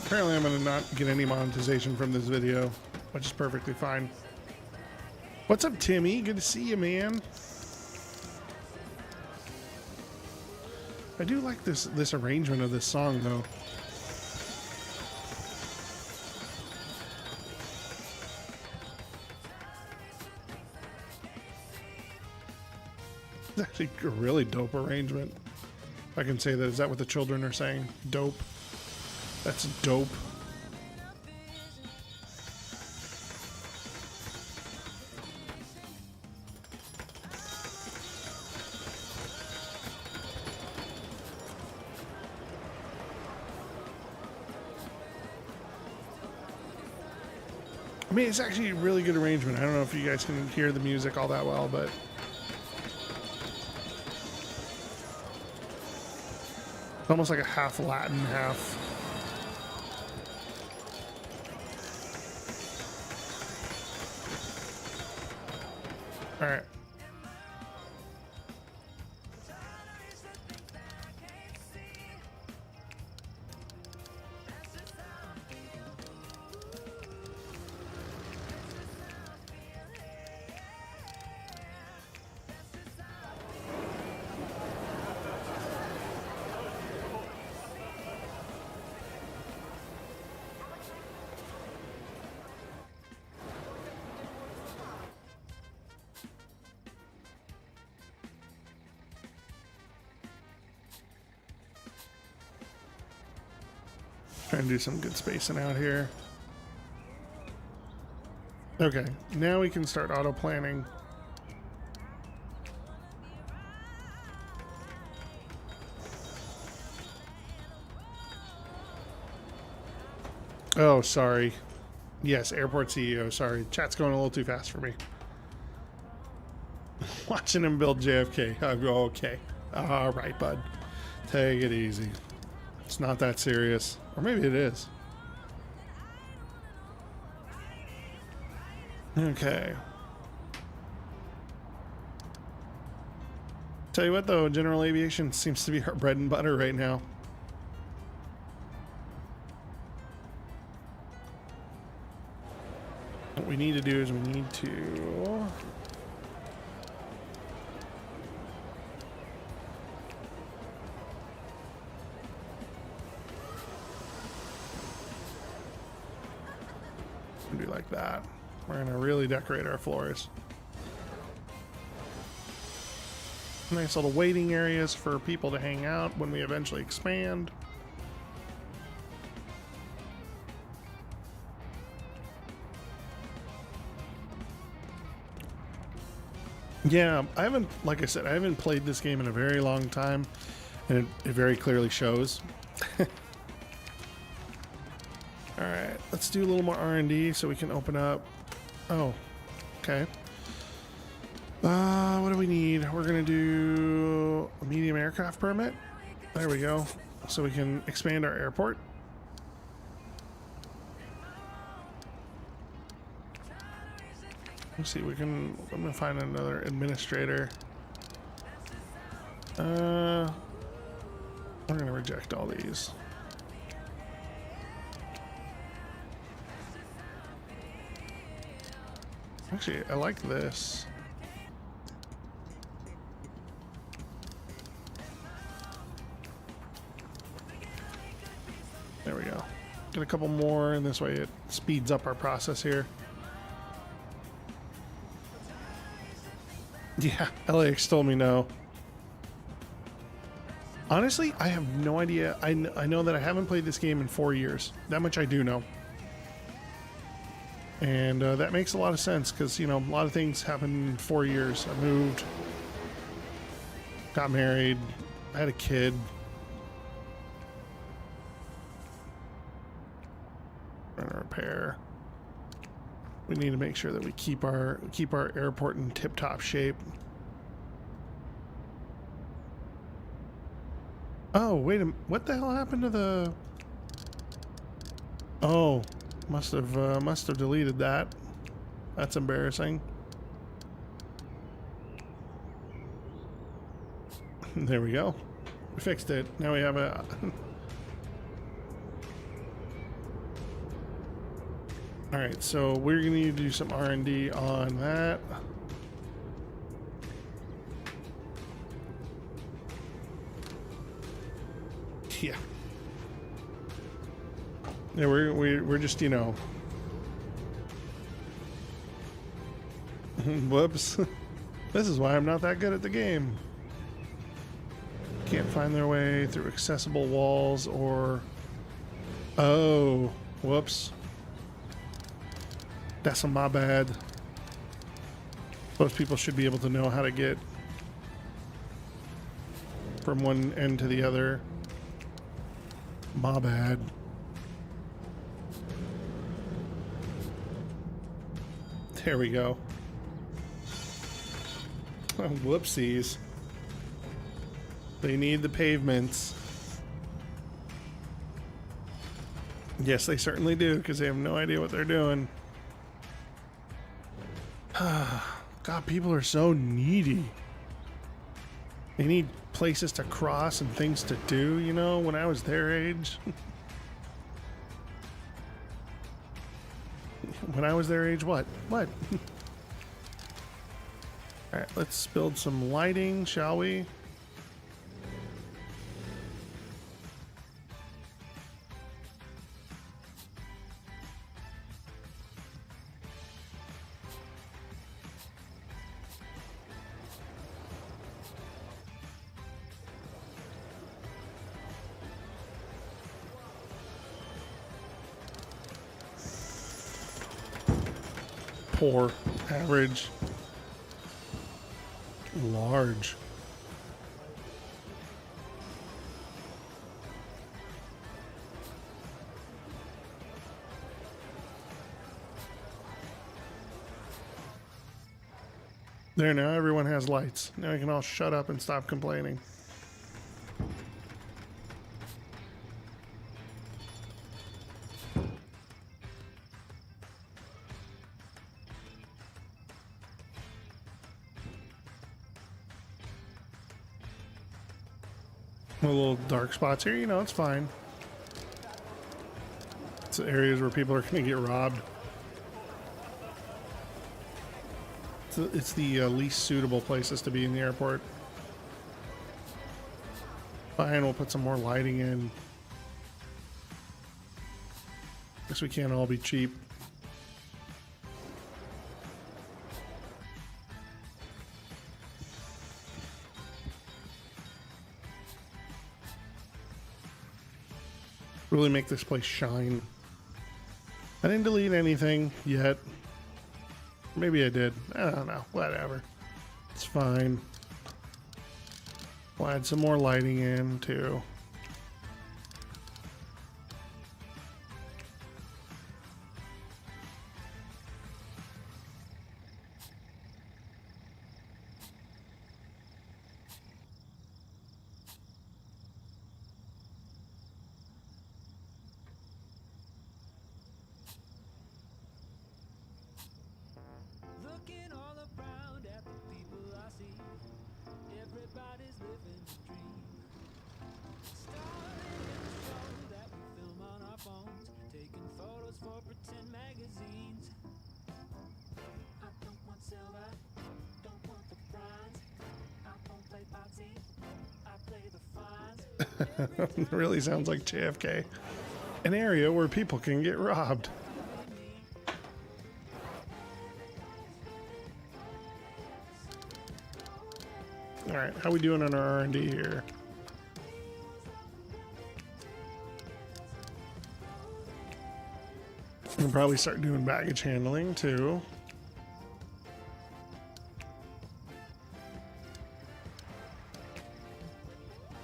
Apparently I'm gonna not get any monetization from this video, which is perfectly fine. What's up, Timmy? Good to see you, man. I do like this arrangement of this song, though. It's actually a really dope arrangement. If I can say that. Is that what the children are saying? Dope. That's dope. I mean, it's actually a really good arrangement. I don't know if you guys can hear the music all that well, but it's almost like a half Latin, half... All right. Trying to do some good spacing out here. Okay, now we can start auto planning. Oh, sorry. Yes, airport CEO. Sorry, chat's going a little too fast for me. Watching him build JFK. I go, okay. All right, bud. Take it easy. It's not that serious. Or maybe it is. Okay. Tell you what, though, general aviation seems to be our bread and butter right now. What we need to do is we need to... do like that. We're going to really decorate our floors. Nice little waiting areas for people to hang out when we eventually expand. Yeah, I haven't, like I said, I haven't played this game in a very long time, and it very clearly shows. All right, let's do a little more R&D so we can open up. Oh, okay. What do we need? We're gonna do a medium aircraft permit. There we go. So we can expand our airport. Let's see, I'm gonna find another administrator. We're gonna reject all these. Actually, I like this. There we go. Get a couple more, and this way it speeds up our process here. Yeah, LAX told me no. Honestly, I have no idea. I know that I haven't played this game in 4 years. That much I do know. And that makes a lot of sense because, you know, a lot of things happen in 4 years. I moved, got married, had a kid. Run a repair. We need to make sure that we keep our airport in tip-top shape. Oh, wait a minute. What the hell happened to the... Oh, must have deleted that. That's embarrassing. There we go. We fixed it. Now we have a... All right, so we're gonna need to do some R&D on that. Yeah. Yeah, we're just, you know. Whoops. This is why I'm not that good at the game. Can't find their way through accessible walls or... Oh, whoops. That's my bad. Most people should be able to know how to get from one end to the other. My bad. There we go. Oh, whoopsies. They need the pavements. Yes, they certainly do, because they have no idea what they're doing. God, people are so needy. They need places to cross and things to do, you know, when I was their age. When I was their age, what? What? All right, let's build some lighting, shall we? Poor, average, large. There, now everyone has lights. Now we can all shut up and stop complaining. A little dark spots here, you know, it's fine. It's areas where people are going to get robbed. It's the least suitable places to be in the airport. Fine, we'll put some more lighting in. Guess we can't all be cheap. Really make this place shine. I didn't delete anything yet. Maybe I did. I don't know. Whatever. It's fine. We'll add some more lighting in too. Looking all around at the people I see, everybody's living a dream. Starring in a show that we film on our phones, taking photos for pretend magazines. I don't want silver, don't want the bronze. I won't play boxing, I play the fines. It really sounds like JFK. An area where people can get robbed. All right, how we doing on our R&D here? We can probably start doing baggage handling too.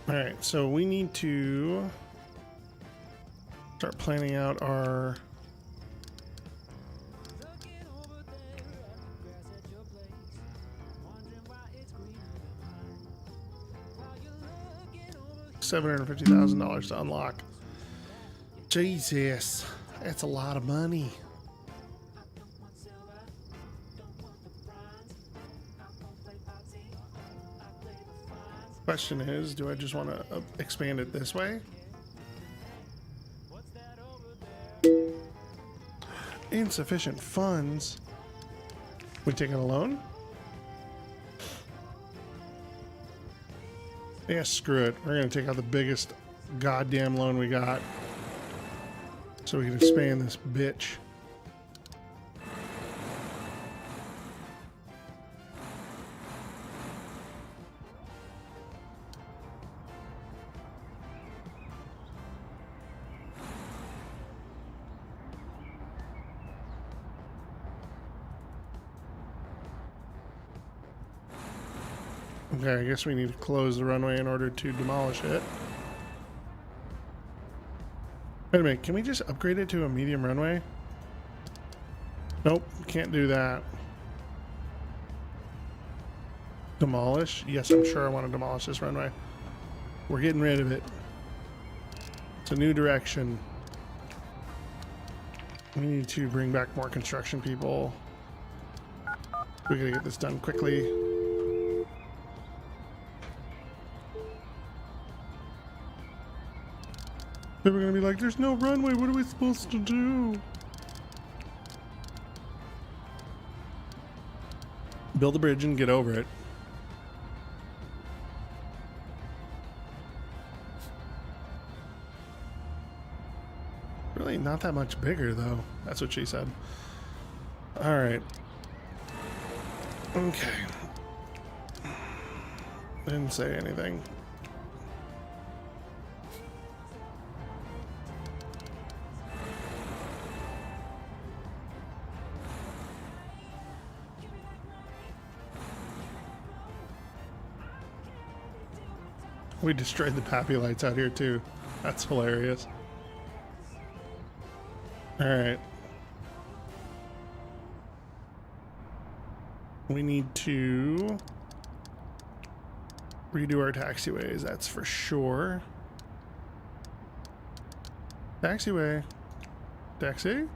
All right, so we need to start planning out our $750,000 to unlock. Jesus, that's a lot of money. Question is, do I just want to expand it this way? Insufficient funds. We taking a loan? Yeah, screw it. We're going to take out the biggest goddamn loan we got so we can expand this bitch. Okay, I guess we need to close the runway in order to demolish it. Wait a minute, can we just upgrade it to a medium runway? Nope, can't do that. Demolish? Yes, I'm sure I want to demolish this runway. We're getting rid of it. It's a new direction. We need to bring back more construction people. We gotta get this done quickly. They were gonna be like, there's no runway, what are we supposed to do? Build a bridge and get over it. Really not that much bigger though. That's what she said. Alright. Okay. Didn't say anything. We destroyed the Pappy lights out here too. That's hilarious. All right. We need to redo our taxiways, that's for sure. Taxiway. Taxi?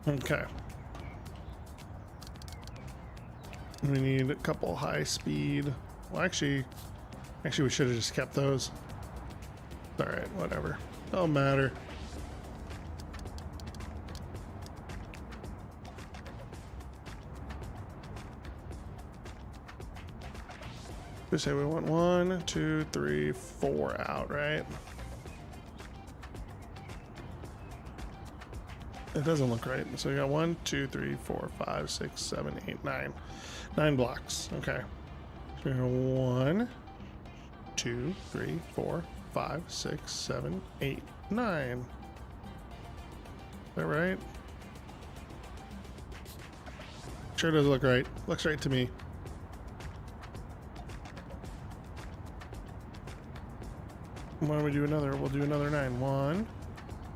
Okay. We need a couple high speed. Well, actually we should have just kept those. All right, whatever. Don't matter. We say we want 1, 2, 3, 4 out, right? It doesn't look right. So we got 1, 2, 3, 4, 5, 6, 7, 8, 9. 9 blocks. Okay. So we got 1, 2, 3, 4, 5, 6, 7, 8, 9. Is that right? Sure does look right. Looks right to me. Why don't we do another? We'll do another 9. 1,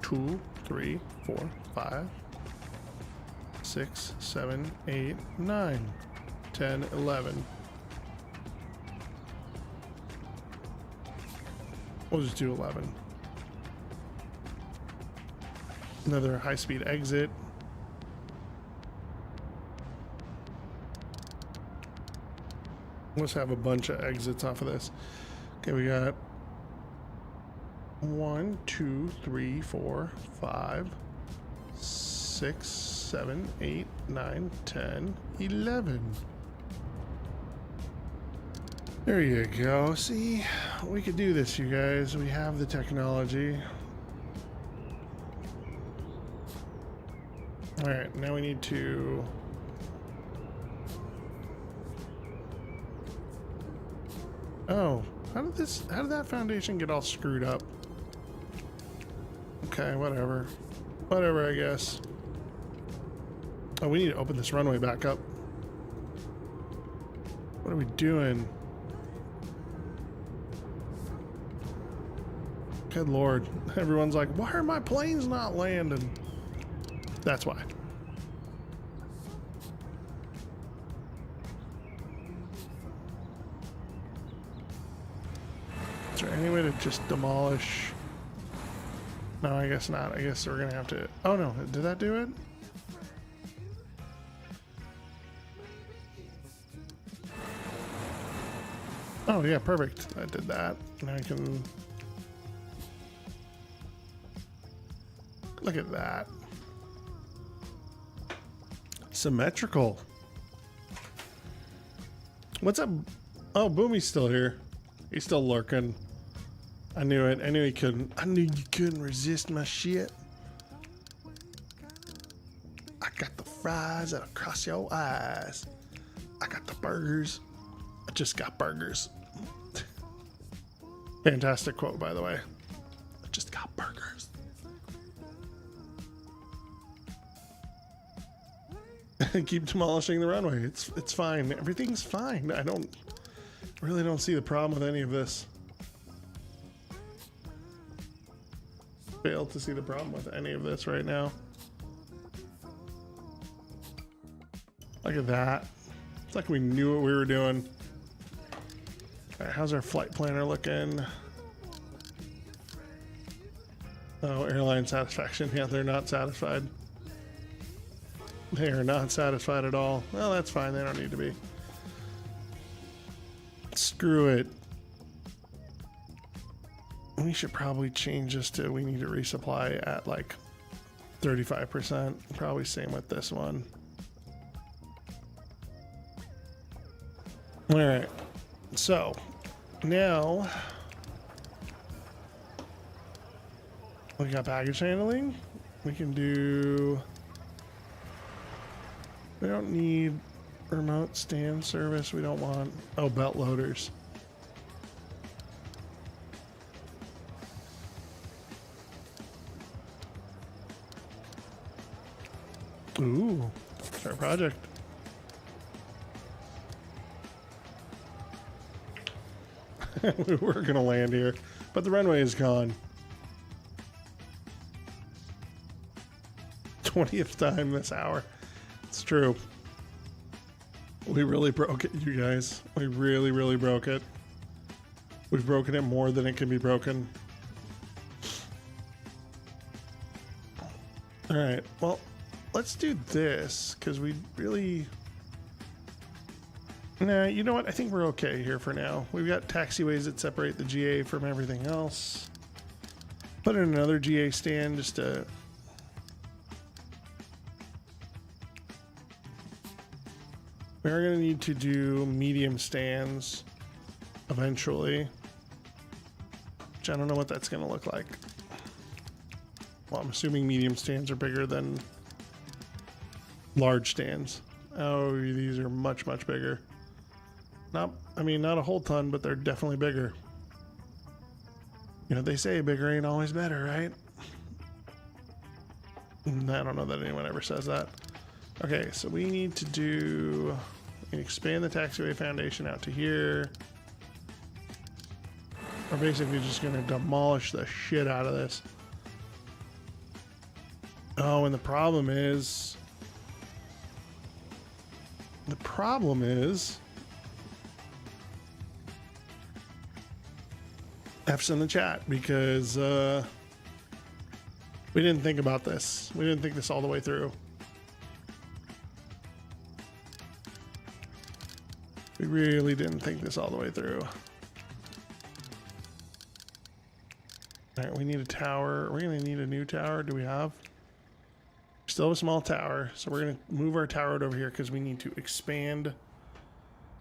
2, 3, 4, 5, 6, 7, 8, 9, 10, 11. We'll just do 11. Another high-speed exit. Let's have a bunch of exits off of this. Okay, we got 1, 2, 3, 4, 5, 6, 7, 8, 9, 10, 11. There you go. See, we could do this, you guys. We have the technology. All right, now we need to... Oh, how did that foundation get all screwed up? Okay, whatever. Whatever, I guess. Oh, we need to open this runway back up. What are we doing? Good Lord. Everyone's like, why are my planes not landing? That's why. Is there any way to just demolish? No, I guess not. I guess we're gonna have to... Oh no, did that do it? Oh yeah, perfect. I did that. Now I can... Look at that. Symmetrical. What's up? Oh, Boomy's still here. He's still lurking. I knew it. I knew he couldn't. I knew you couldn't resist my shit. I got the fries that'll cross your eyes. I got the burgers. I just got burgers. Fantastic quote, by the way. I just got burgers. Keep demolishing the runway. It's fine. Everything's fine. I really don't see the problem with any of this. Fail to see the problem with any of this right now. Look at that. It's like we knew what we were doing. All right, how's our flight planner looking? Oh, airline satisfaction. Yeah, they're not satisfied. They are not satisfied at all. Well, that's fine. They don't need to be. Screw it. We should probably change this to we need to resupply at like 35%. Probably same with this one. All right. So now we got baggage handling. We can do... We don't need remote stand service. We don't want... Oh, belt loaders. Ooh, start project. We were gonna land here, but the runway is gone. 20th time this hour. It's true. We really broke it, you guys. We really, really broke it. We've broken it more than it can be broken. All right, well, let's do this because we really... Nah, you know what? I think we're okay here for now. We've got taxiways that separate the GA from everything else. Put in another GA stand just to... We're going to need to do medium stands eventually. Which I don't know what that's going to look like. Well, I'm assuming medium stands are bigger than large stands. Oh, these are much, much bigger. Not, I mean, not a whole ton, but they're definitely bigger. You know, they say bigger ain't always better, right? I don't know that anyone ever says that. Okay, so we need to do... expand the taxiway foundation out to here. We're basically just going to demolish the shit out of this. Oh, and the problem is... F's in the chat because we didn't think about this. We didn't think this all the way through. We really didn't think this all the way through. All right, we need a tower. We're going to need a new tower. Do we have? Still have a small tower. So we're going to move our tower over here because we need to expand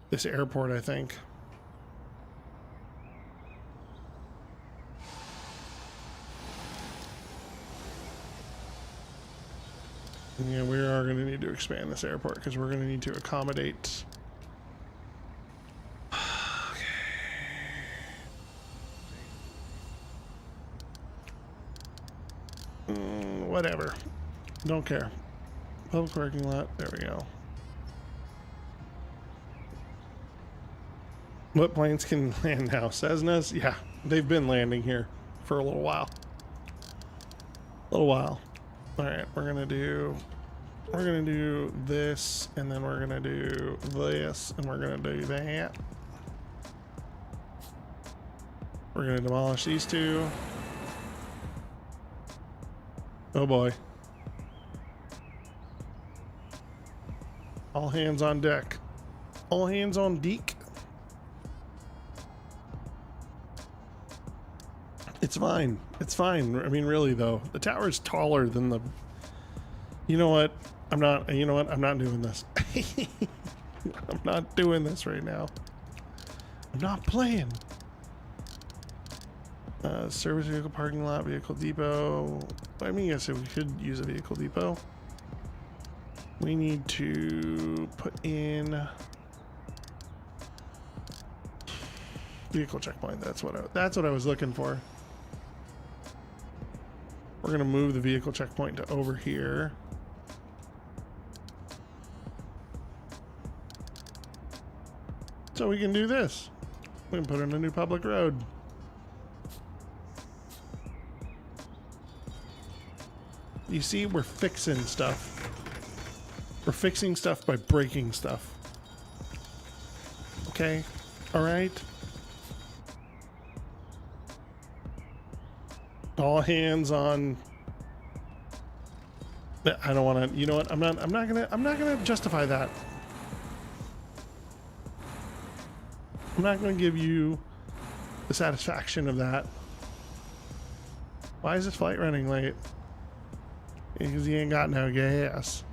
this airport, I think. Yeah, we are going to need to expand this airport because we're going to need to accommodate... whatever. Don't care. Public parking lot. There we go. What planes can land now? Cessnas? Yeah, they've been landing here for a little while. All right, we're gonna do this, and then we're gonna do this, and we're gonna do that. We're gonna demolish these two. Oh boy. All hands on deck. All hands on deck. It's fine. It's fine. I mean, really though, the tower is taller than the... You know what? I'm not doing this. I'm not doing this right now. I'm not playing. Service vehicle parking lot, vehicle depot. I mean, yes, we could use a vehicle depot. We need to put in vehicle checkpoint. That's what I was looking for. We're gonna move the vehicle checkpoint to over here. So we can do this. We can put in a new public road. You see, we're fixing stuff. We're fixing stuff by breaking stuff. Okay? Alright? All hands on... I don't want to... You know what? I'm not gonna justify that. I'm not gonna give you the satisfaction of that. Why is this flight running late? Because he ain't got no gas.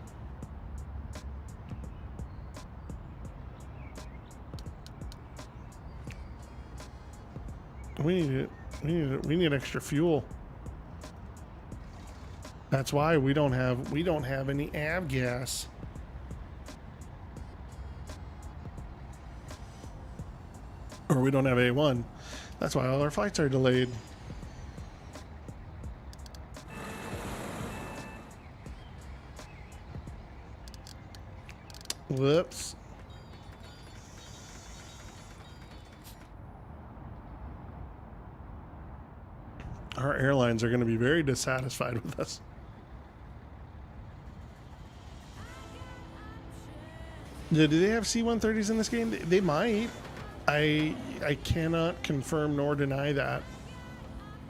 We need extra fuel. That's why we don't have any avgas. Or we don't have A1. That's why all our flights are delayed. Whoops. Our airlines are going to be very dissatisfied with us. Yeah, do they have C-130s in this game? They might. I cannot confirm nor deny that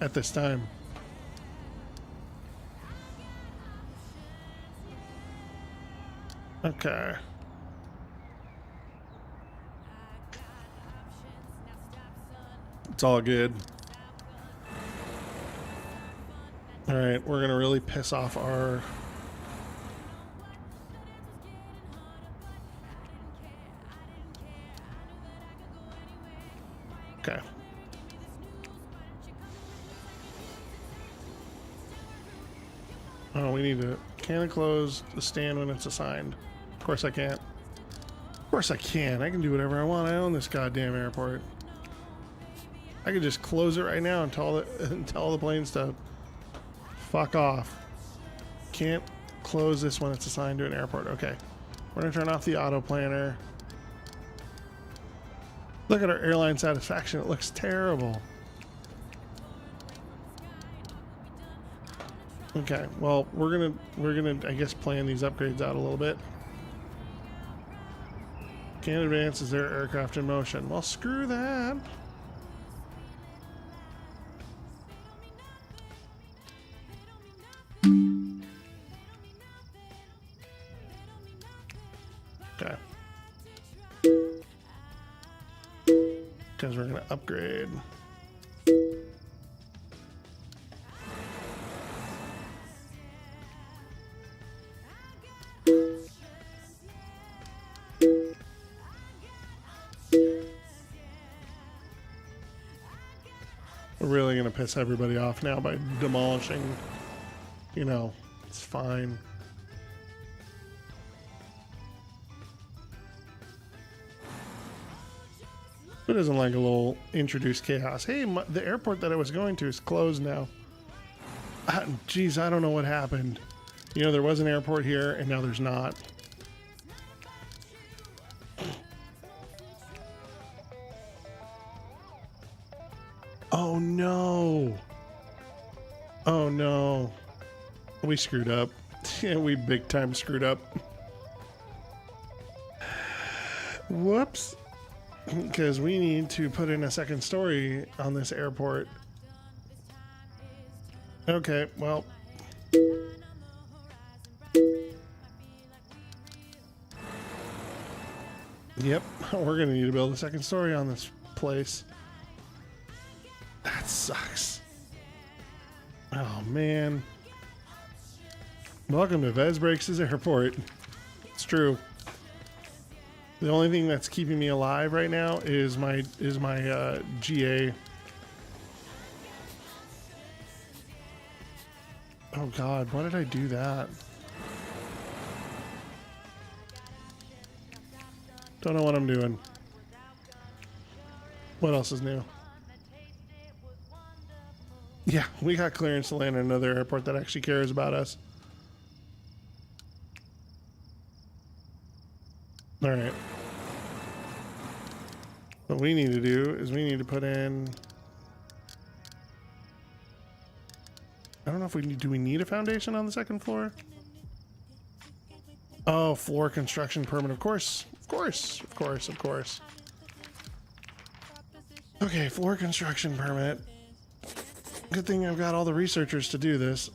at this time. Okay. It's all good. All right, we're gonna really piss off our. Okay. Oh, we need to can it close the stand when it's assigned. Of course I can't. Of course I can. I can do whatever I want. I own this goddamn airport. I could just close it right now and tell the planes to fuck off. Can't close this when it's assigned to an airport. Okay. We're gonna turn off the auto planner. Look at our airline satisfaction. It looks terrible. Okay, well, we're gonna I guess plan these upgrades out a little bit. Can't advance as their aircraft in motion. Well, screw that. Okay. Because we're gonna upgrade. We're really gonna piss everybody off now by demolishing. You know, it's fine. Who doesn't like a little introduced chaos? Hey, the airport that I was going to is closed now. Geez, I don't know what happened. You know, there was an airport here, and now there's not. Oh, no. Oh, no. We screwed up. Yeah, we big time screwed up. Whoops. Because we need to put in a second story on this airport. Okay, well. Yep, we're going to need to build a second story on this place. That sucks. Oh, man. Welcome to Vez Breaks' airport. It's true. The only thing that's keeping me alive right now is my GA. Oh God, why did I do that? Don't know what I'm doing. What else is new? Yeah, we got clearance to land at another airport that actually cares about us. All right. What we need to do is we need to put in. I don't know if we need. Do we need a foundation on the second floor? Oh, floor construction permit. Of course. Of course. Of course. Of course. Okay, floor construction permit. Good thing I've got all the researchers to do this.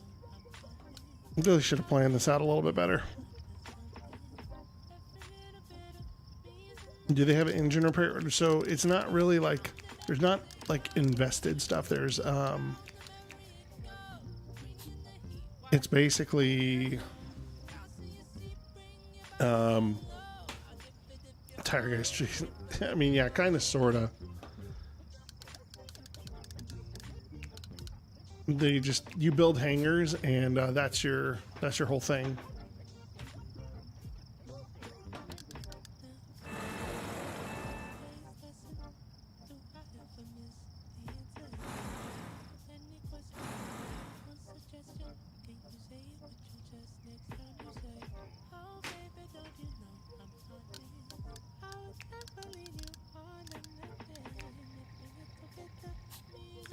I really should have planned this out a little bit better. Do they have an engine repair? So it's not really like, there's not like invested stuff. There's, it's basically, tire guys. I mean, yeah, kind of, sort of. They just, you build hangars and that's your whole thing.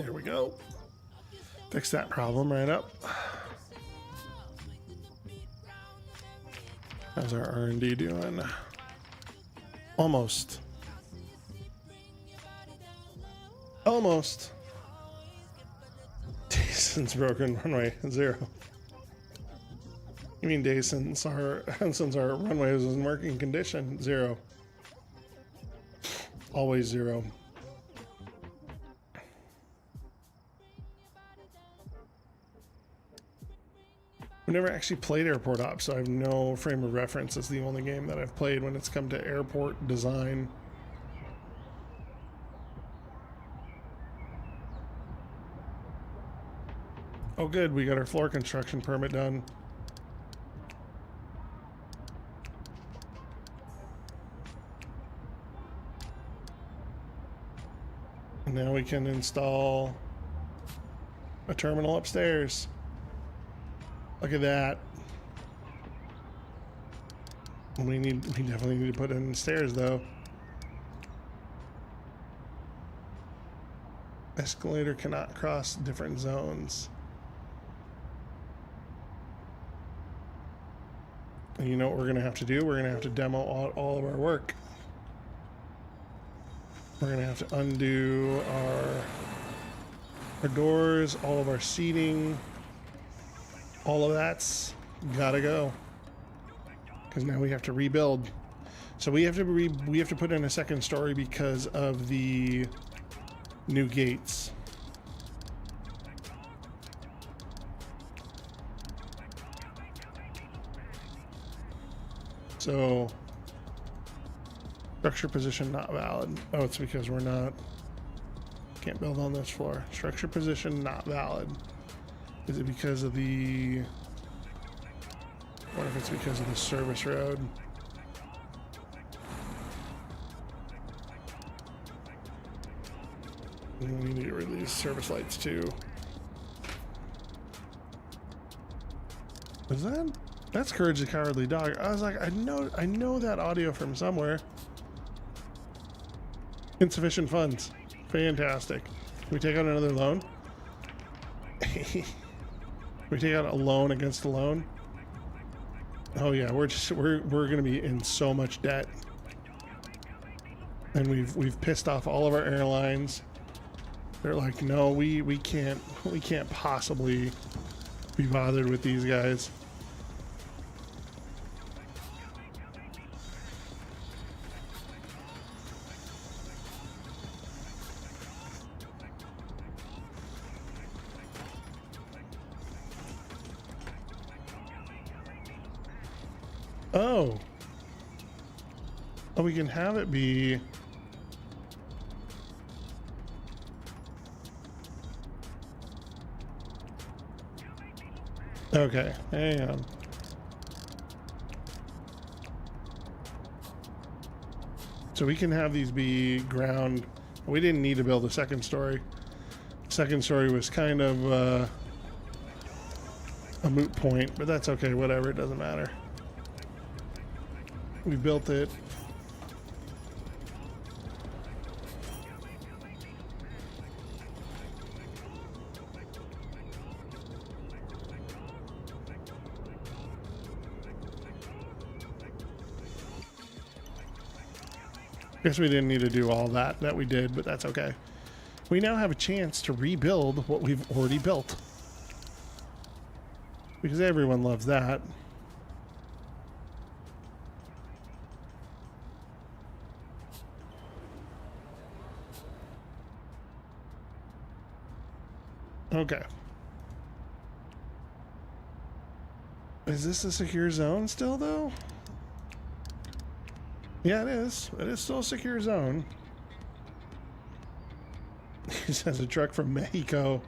There we go. Fix that problem right up. How's our R&D doing? Almost. Almost. Dayson's broken runway 0. You mean days since our runway was in working condition? 0. Always 0. I've never actually played Airport Ops, so I have no frame of reference. It's the only game that I've played when it's come to airport design. Oh good, we got our floor construction permit done. And now we can install a terminal upstairs. Look at that. We definitely need to put in stairs though. Escalator cannot cross different zones. And you know what we're gonna have to do? We're gonna have to demo all of our work. We're gonna have to undo our doors, all of our seating. All of that's gotta go, because now we have to rebuild. So we have to put in a second story because of the new gates. So structure position not valid. Oh, it's because we're not, can't build on this floor. Structure position not valid. Is it because of the... What if it's because of the service road? We need to get rid of these service lights too. Is that? That's Courage the Cowardly Dog. I was like, I know that audio from somewhere. Insufficient funds. Fantastic. Can we take out another loan? We take out a loan against a loan. Oh yeah, we're gonna be in so much debt, and we've pissed off all of our airlines. They're like, no, we can't possibly be bothered with these guys. Oh. Oh, we can have it be... Okay, hang on. So we can have these be ground. We didn't need to build a second story. Second story was kind of a moot point, but that's okay, whatever, it doesn't matter. We built it. Guess we didn't need to do all that we did, but that's okay. We now have a chance to rebuild what we've already built, because everyone loves that. Okay. Is this a secure zone still, though? Yeah, it is. It is still a secure zone. He says a truck from Mexico.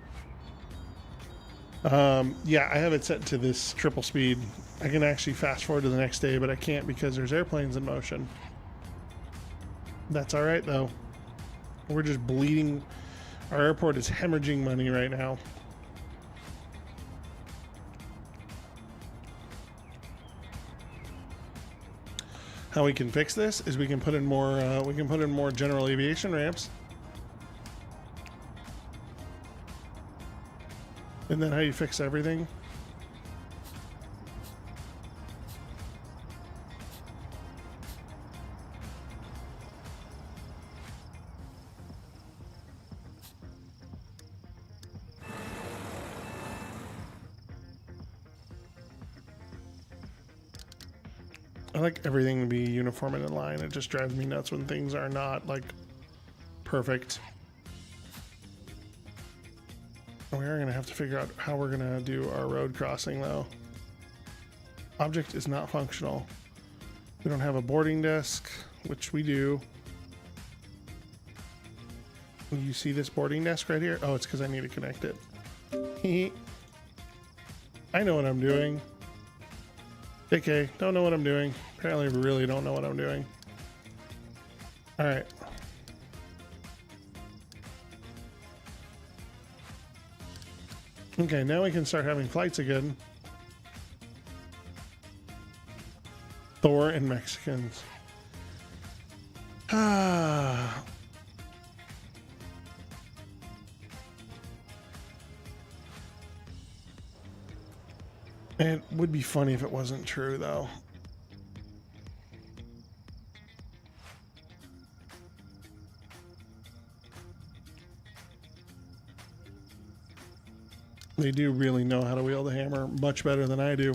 Yeah, I have it set to this triple speed. I can actually fast forward to the next day, but I can't because there's airplanes in motion. That's all right, though. We're just bleeding. Our airport is hemorrhaging money right now. How we can fix this is we can put in more general aviation ramps. And then how you fix everything? I like everything to be uniform and in line. It just drives me nuts when things are not like perfect. We are going to have to figure out how we're going to do our road crossing though. Object is not functional. We don't have a boarding desk, which we do. You see this boarding desk right here? Oh, it's because I need to connect it. I know what I'm doing. JK, don't know what I'm doing. Apparently really don't know what I'm doing. All right. Okay, now we can start having flights again. Thor and Mexicans. Ah. It would be funny if it wasn't true, though. They do really know how to wield the hammer much better than I do.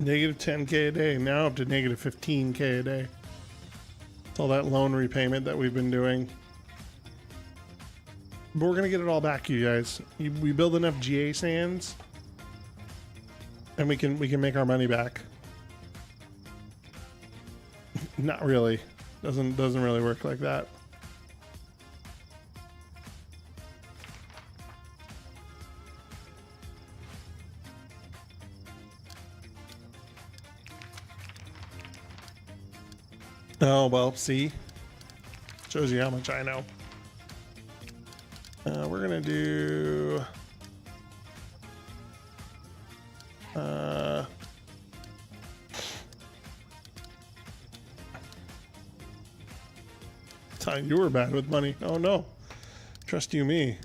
Negative 10K a day, now up to negative 15K a day. It's all that loan repayment that we've been doing. But we're gonna get it all back, you guys. We build enough GA stands, and we can make our money back. Not really. Doesn't really work like that. Oh, well, see? Shows you how much I know. We're going to do... thought you were bad with money. Oh, no. Trust you me.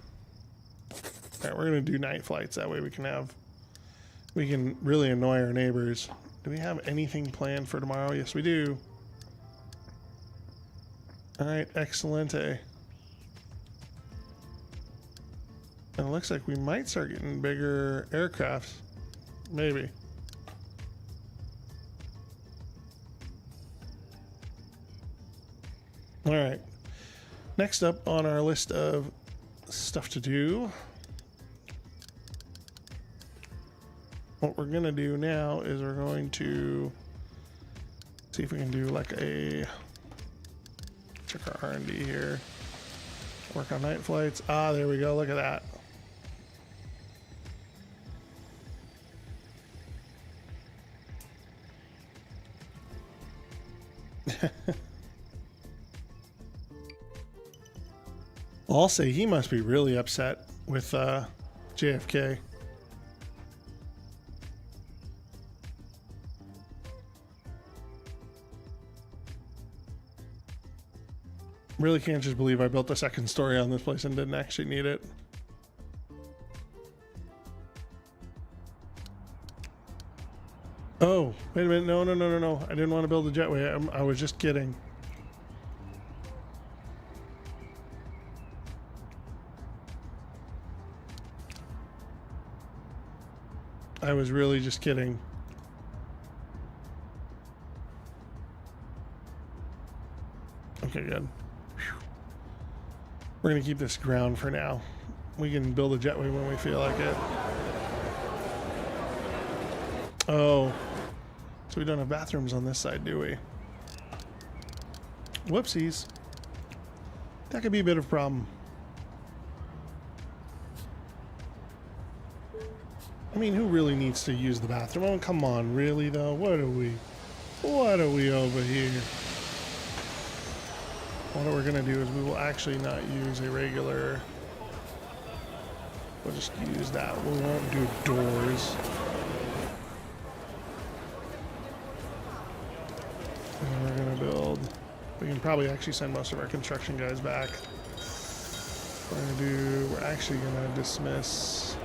All right, we're going to do night flights. That way we can really annoy our neighbors. Do we have anything planned for tomorrow? Yes, we do. All right, excelente. And it looks like we might start getting bigger aircrafts. Maybe. All right. Next up on our list of stuff to do, what we're going to do now is we're going to see if we can do like a... check our R&D here. Work on night flights. Ah, there we go. Look at that. I'll say he must be really upset with JFK. Really can't just believe I built a second story on this place and didn't actually need it. Oh, wait a minute. No. I didn't want to build a jetway. I was just kidding. I was really just kidding. Okay, good. We're going to keep this ground for now. We can build a jetway when we feel like it. Oh. So we don't have bathrooms on this side, do we? Whoopsies. That could be a bit of a problem. I mean, who really needs to use the bathroom? Oh, come on, really though? What are we over here? What we're gonna do is we will actually not use a regular. We'll just use that. We won't do doors. And we're gonna build. We can probably actually send most of our construction guys back. We're actually gonna dismiss.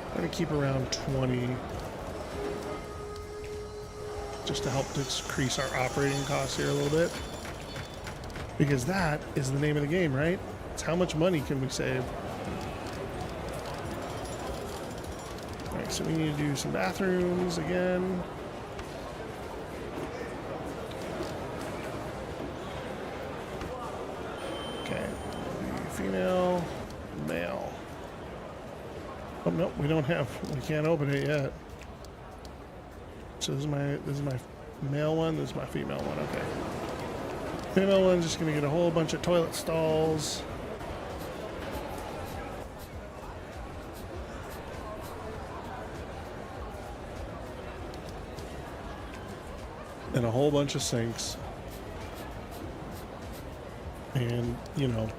We're gonna keep around 20. Just to help decrease our operating costs here a little bit. Because that is the name of the game, right? It's how much money can we save. Alright, so we need to do some bathrooms again. Okay, female, male. Oh no, we can't open it yet. So this is my male one, this is my female one, okay. Female one's just gonna get a whole bunch of toilet stalls. And a whole bunch of sinks. And, you know,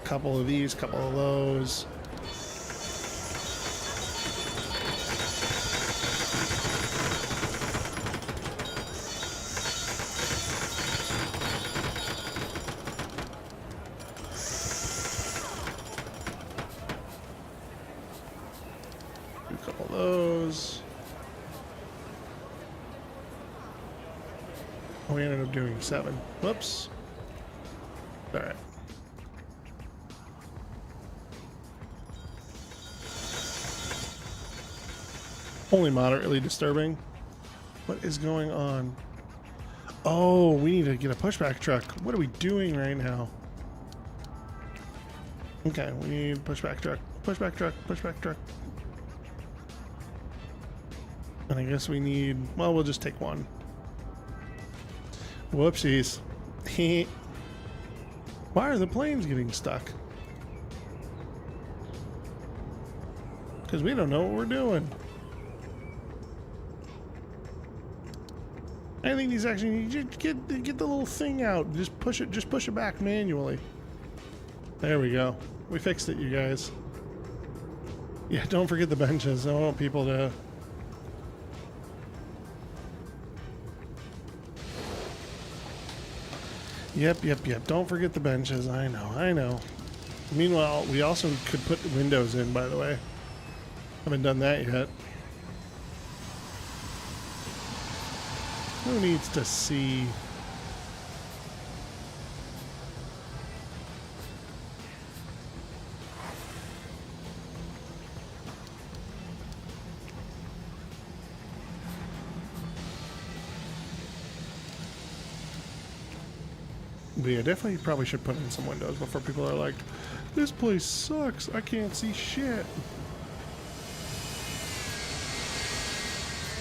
a couple of these, couple of those. Do a couple of those. We ended up doing 7. Whoops. All right. Only moderately disturbing. What is going on? Oh, we need to get a pushback truck. What are we doing right now? Okay, we need pushback truck, pushback truck, pushback truck. And I guess we need, well, we'll just take one. Whoopsies. Why are the planes getting stuck? Because we don't know what we're doing. I think these actually need to get the little thing out. Just push it back manually. There we go. We fixed it, you guys. Yeah, don't forget the benches. I want people to. Yep. Don't forget the benches. I know. Meanwhile, we also could put the windows in, by the way. Haven't done that yet. Who needs to see? But yeah, definitely probably should put in some windows before people are like, this place sucks, I can't see shit.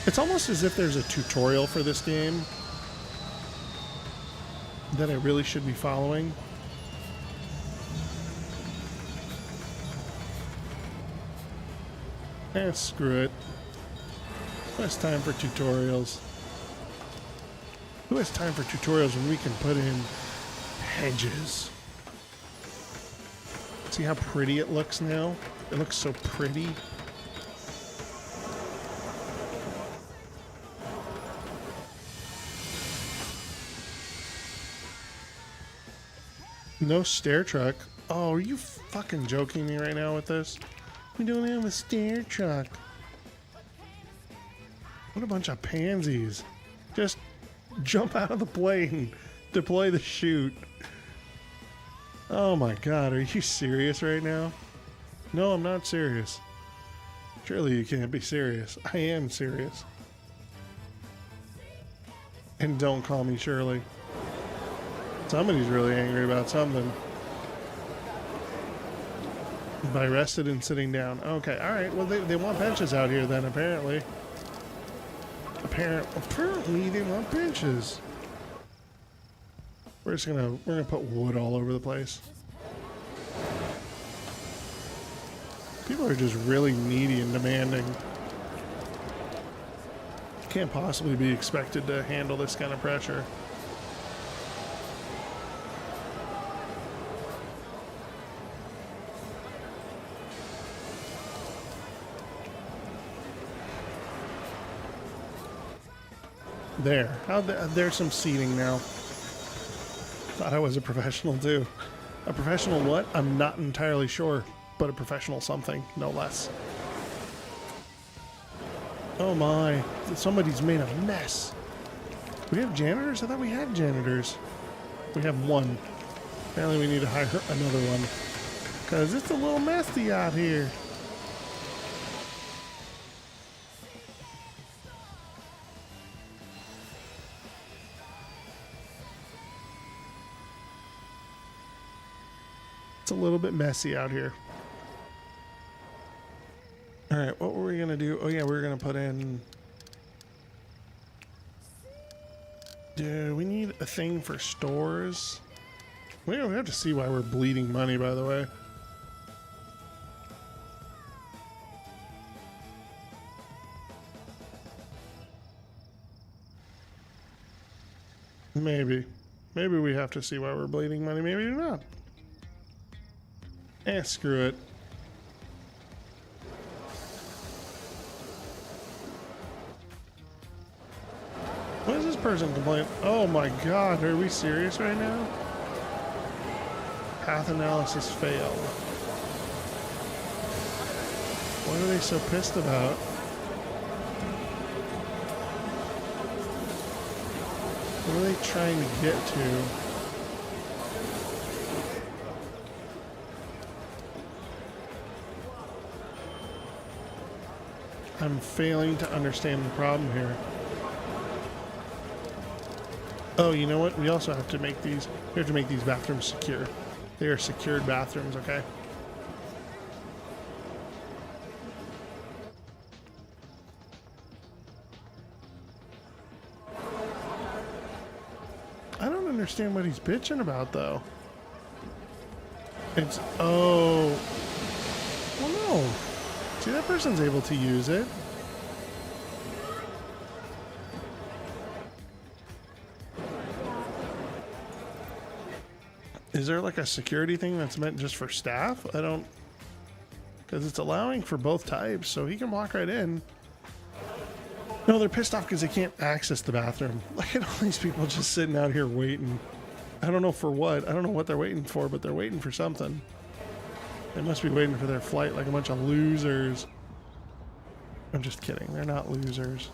It's almost as if there's a tutorial for this game that I really should be following. Screw it. Who has time for tutorials? Who has time for tutorials when we can put in hedges? See how pretty it looks now? It looks so pretty. No stair truck. Oh, are you fucking joking me right now with this? We don't have a stair truck. What a bunch of pansies. Just jump out of the plane, deploy the chute. Oh my god, are you serious right now? No, I'm not serious. Surely you can't be serious. I am serious. And don't call me Shirley. Somebody's really angry about something. By rested and sitting down. Okay, alright. Well, they want benches out here then, apparently. Apparently they want benches. We're gonna put wood all over the place. People are just really needy and demanding. Can't possibly be expected to handle this kind of pressure. There. There's some seating now. Thought I was a professional too. A professional what? I'm not entirely sure, but a professional something, no less. Oh my, somebody's made a mess. We have janitors? I thought we had janitors. We have one. Apparently we need to hire another one. Because it's a little messy out here. It's a little bit messy out here. All right, what were we going to do? Oh, yeah, we were going to put in... Do we need a thing for stores? We have to see why we're bleeding money, by the way. Maybe. Maybe we have to see why we're bleeding money. Maybe not. Screw it. What is this person complaining? Oh my god, are we serious right now? Path analysis failed. What are they so pissed about? What are they trying to get to? I'm failing to understand the problem here. Oh, you know what? We also have to make these. We have to make these bathrooms secure. They are secured bathrooms, okay? I don't understand what he's bitching about, though. It's well, no. See, that person's able to use it. Is there like a security thing that's meant just for staff? I don't... Because it's allowing for both types, so he can walk right in. No, they're pissed off because they can't access the bathroom. Look at all these people just sitting out here waiting. I don't know for what. I don't know what they're waiting for, but they're waiting for something. They must be waiting for their flight like a bunch of losers. I'm just kidding. They're not losers.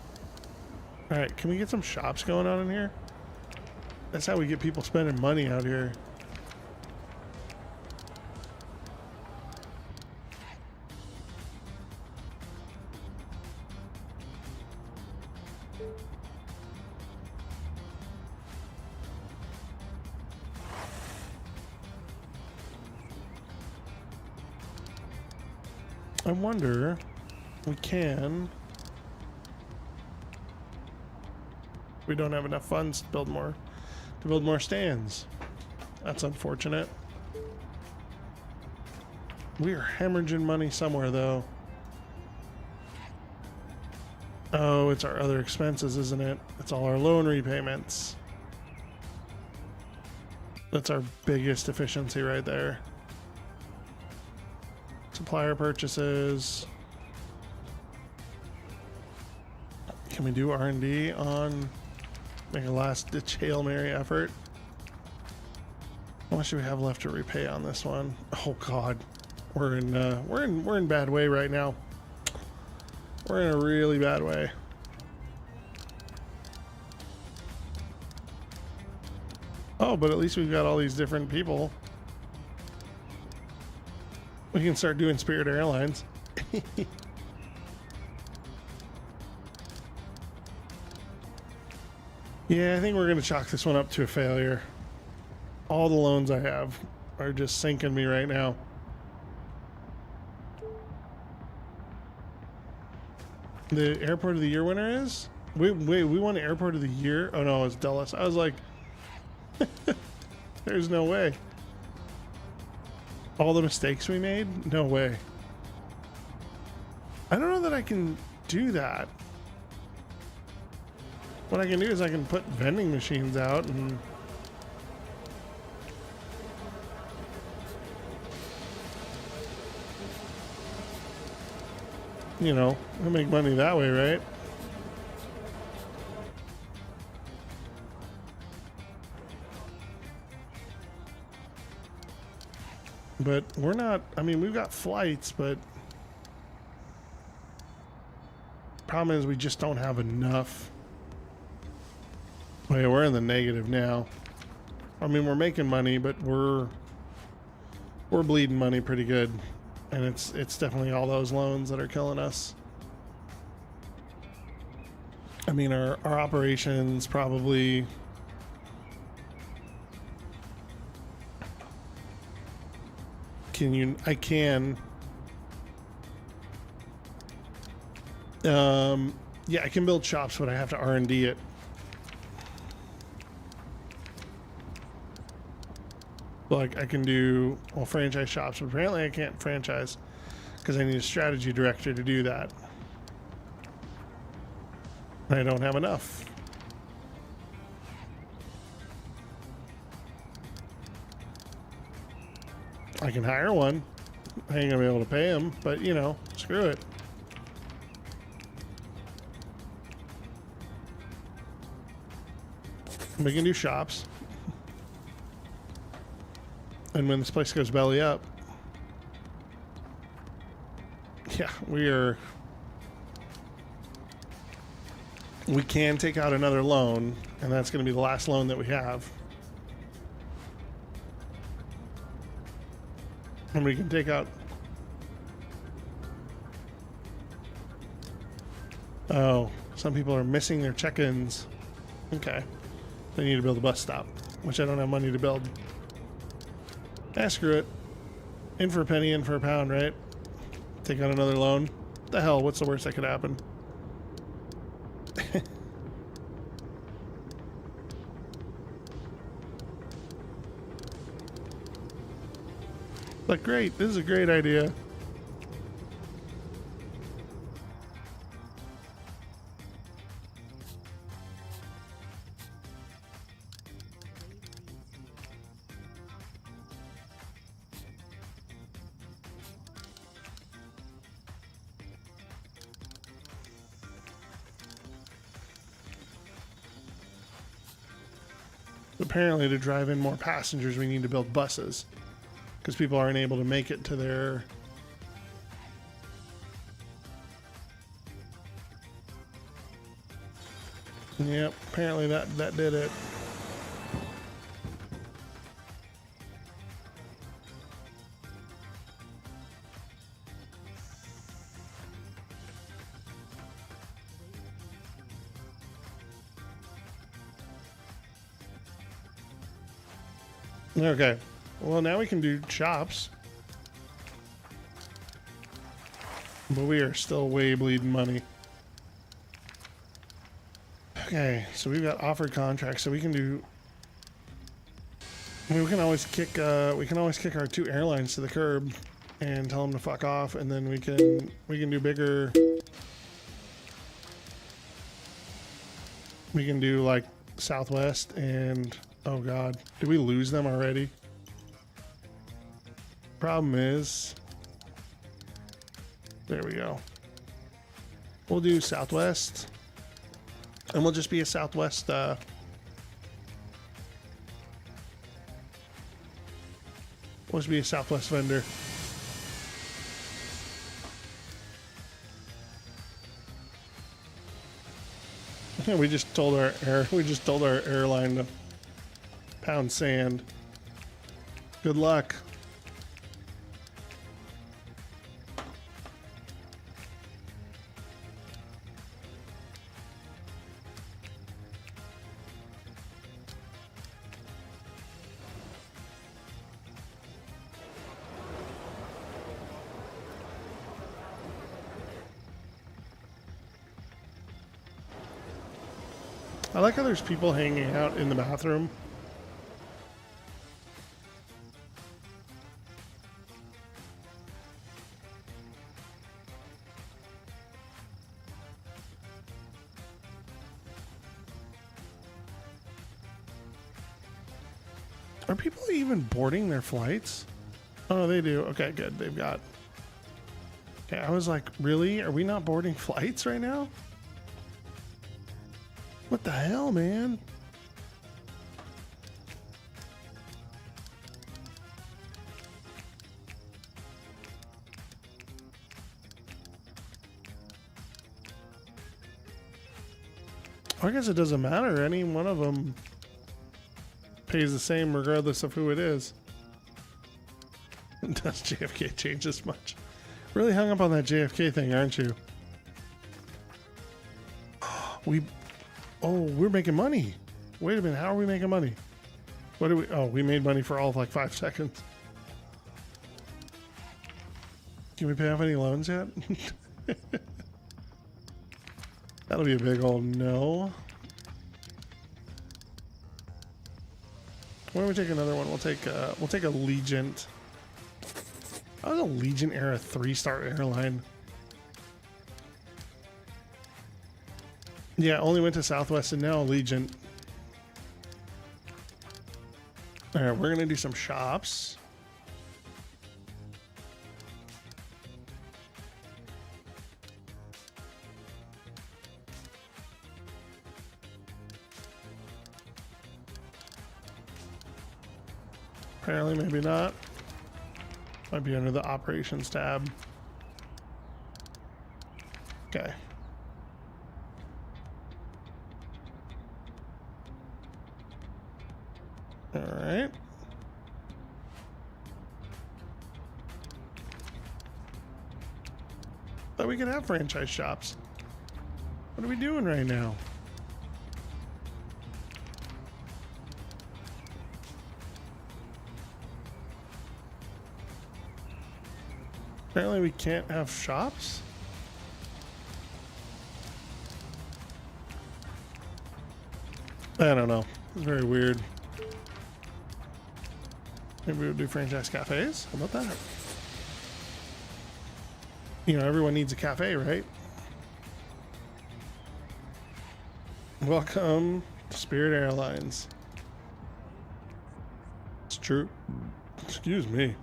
Alright, can we get some shops going on in here? That's how we get people spending money out here. I wonder, we can... We don't have enough funds to build more stands. That's unfortunate. We are hemorrhaging money somewhere, though. Oh, it's our other expenses, isn't it? It's all our loan repayments. That's our biggest efficiency right there. Supplier purchases. Can we do R&D on... Make a last-ditch Hail Mary effort? How much do we have left to repay on this one? Oh God, we're in bad way right now. We're in a really bad way. Oh, but at least we've got all these different people. We can start doing Spirit Airlines. Yeah, I think we're going to chalk this one up to a failure. All the loans I have are just sinking me right now. The Airport of the Year winner is? Wait, we won Airport of the Year? Oh no, it's Dulles. I was like, there's no way. All the mistakes we made? No way. I don't know that I can do that. What I can do is I can put vending machines out and I'll make money that way, right? But we're not, I mean, we've got flights, but problem is we just don't have enough. Oh yeah, we're in the negative now. I mean, we're making money, but we're bleeding money pretty good. And it's definitely all those loans that are killing us. I mean, our operations probably I can yeah, I can build shops, but I have to R&D it. Like I can do franchise shops, but apparently I can't franchise because I need a strategy director to do that. I don't have enough. I can hire one. I ain't gonna be able to pay him, but screw it. We can do shops. And when this place goes belly up, yeah, we can take out another loan, and that's going to be the last loan that we have. And we can take out... Oh, some people are missing their check-ins. Okay. They need to build a bus stop, which I don't have money to build. Ah, screw it. In for a penny, in for a pound, right? Take out another loan. What the hell, what's the worst that could happen? But great, this is a great idea. Apparently, to drive in more passengers, we need to build buses because people aren't able to make it to their... Yep, apparently that did it. Okay, well now we can do shops, but we are still way bleeding money. Okay, so we've got offered contracts, so we can do... I mean, we can always kick our two airlines to the curb and tell them to fuck off, and then we can do bigger... We can do like Southwest and... Oh god, did we lose them already? Problem is... There we go. We'll do Southwest. And we'll just be a Southwest, we'll just be a Southwest vendor. Yeah, we just told our airline to pound sand. Good luck. I like how there's people hanging out in the bathroom. Are people even boarding their flights? Oh, they do. Okay, good. They've got. Okay, I was like, really? Are we not boarding flights right now? What the hell, man? I guess it doesn't matter. Any one of them pays the same regardless of who it is. Does JFK change this much? Really hung up on that JFK thing, aren't you? We're making money. Wait a minute, how are we making money? What do we? Oh, we made money for all of like 5 seconds. Can we pay off any loans yet? That'll be a big old no. Why don't we take another one? We'll take a Allegiant. That was a Legion era 3-star airline. Yeah, only went to Southwest and now Allegiant. All right, we're gonna do some shops. Apparently, maybe not. Might be under the operations tab. Okay. All right. Thought we could have franchise shops. What are we doing right now? Apparently we can't have shops? I don't know. It's very weird. Maybe we'll do franchise cafes? How about that? You know, everyone needs a cafe, right? Welcome to Spirit Airlines. It's true. Excuse me.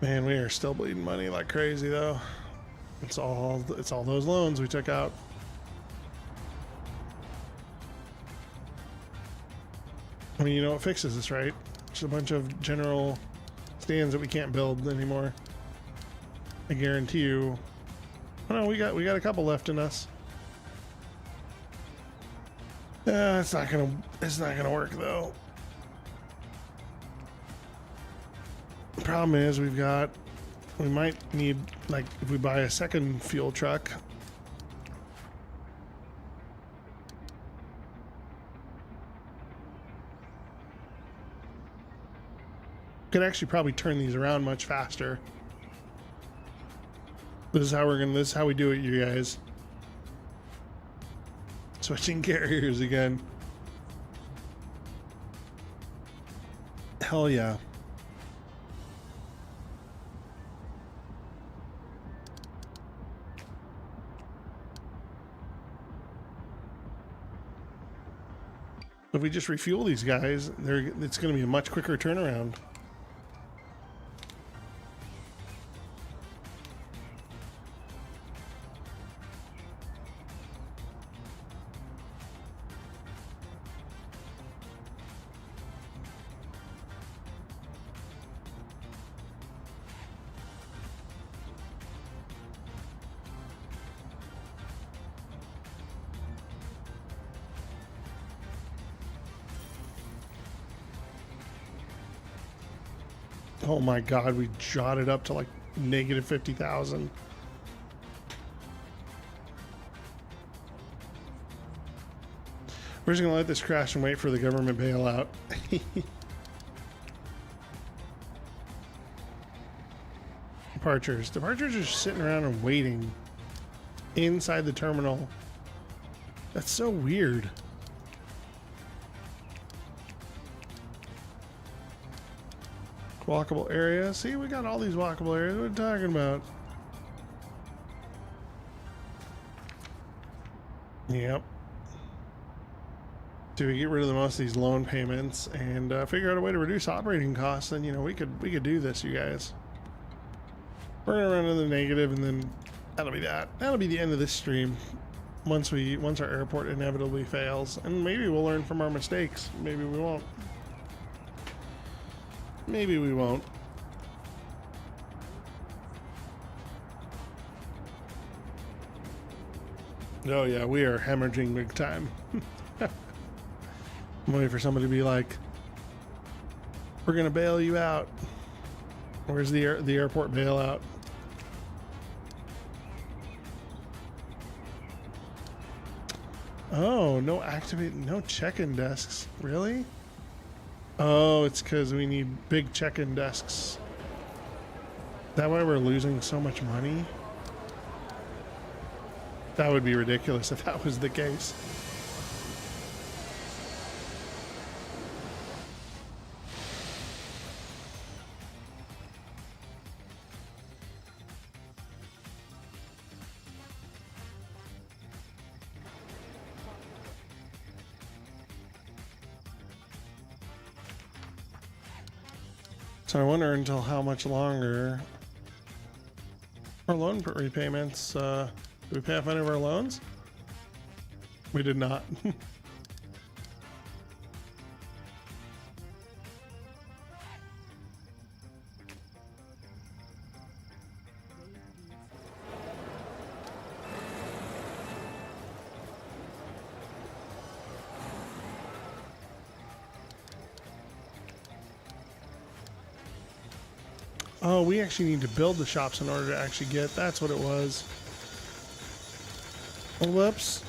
Man, we are still bleeding money like crazy though. It's all those loans we took out. I mean, you know what fixes this, right? Just a bunch of general stands that we can't build anymore. I guarantee you. Oh no, we got a couple left in us. It's not gonna work though. The problem is we might need, like, if we buy a second fuel truck. Could actually probably turn these around much faster. This is how we do it, you guys. Switching carriers again. Hell yeah. If we just refuel these guys, it's going to be a much quicker turnaround. Oh my god, we jotted up to like negative 50,000. We're just gonna let this crash and wait for the government bailout. Departures. Departures are just sitting around and waiting inside the terminal. That's so weird. Walkable area. See, we got all these walkable areas. What are you talking about? Yep. do we get rid of the most of these loan payments and figure out a way to reduce operating costs, then, you know, we could do this, you guys. We're gonna run in the negative, and then that'll be that. That'll be the end of this stream. Once our airport inevitably fails, and maybe we'll learn from our mistakes. Maybe we won't. Maybe we won't. Oh yeah, we are hemorrhaging big time. I'm waiting for somebody to be like, "We're gonna bail you out." Where's the airport bailout? Oh, no check-in desks. Really? Oh, it's because we need big check-in desks. That why we're losing so much money? That would be ridiculous if that was the case. So I wonder until how much longer our loan repayments. Did we pay off any of our loans? We did not. Oh, we actually need to build the shops in order to actually get. That's what it was. Oh, whoops.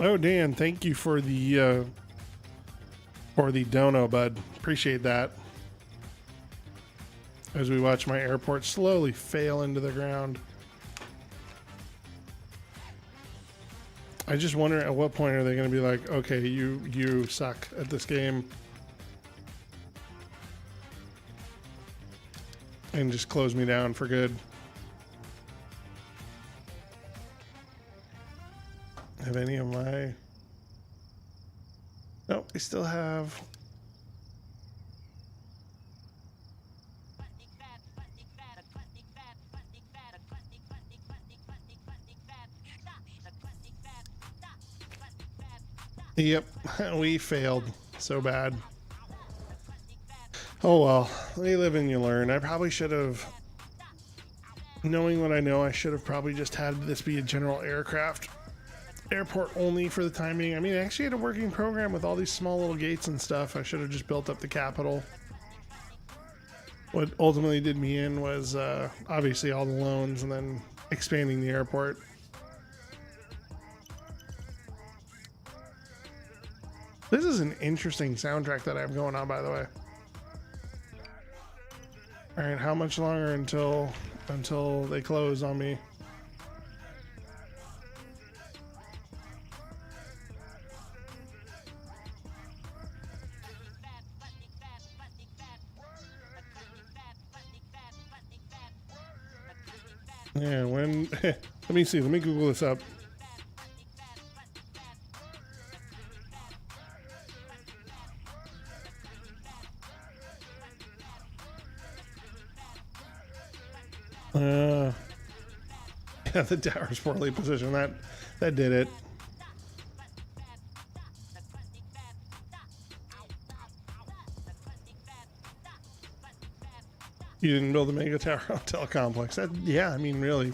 Oh, Dan, thank you for the dono, bud. Appreciate that. As we watch my airport slowly fail into the ground. I just wonder at what point are they going to be like, okay, you suck at this game. And just close me down for good. Have any of my... Nope, we still have... Yep, we failed so bad. Oh well, you live and you learn. I probably should have... Knowing what I know, I should have probably just had this be a general airport only for the time being. I mean, I actually had a working program with all these small little gates and stuff. I should have just built up the capital. What ultimately did me in was obviously all the loans and then expanding the airport. This is an interesting soundtrack that I have going on, by the way. All right, how much longer until they close on me? Yeah, when... Let me see. Let me Google this up. Yeah, the tower's poorly positioned. That did it. You didn't build a mega tower hotel complex. Yeah, I mean, really.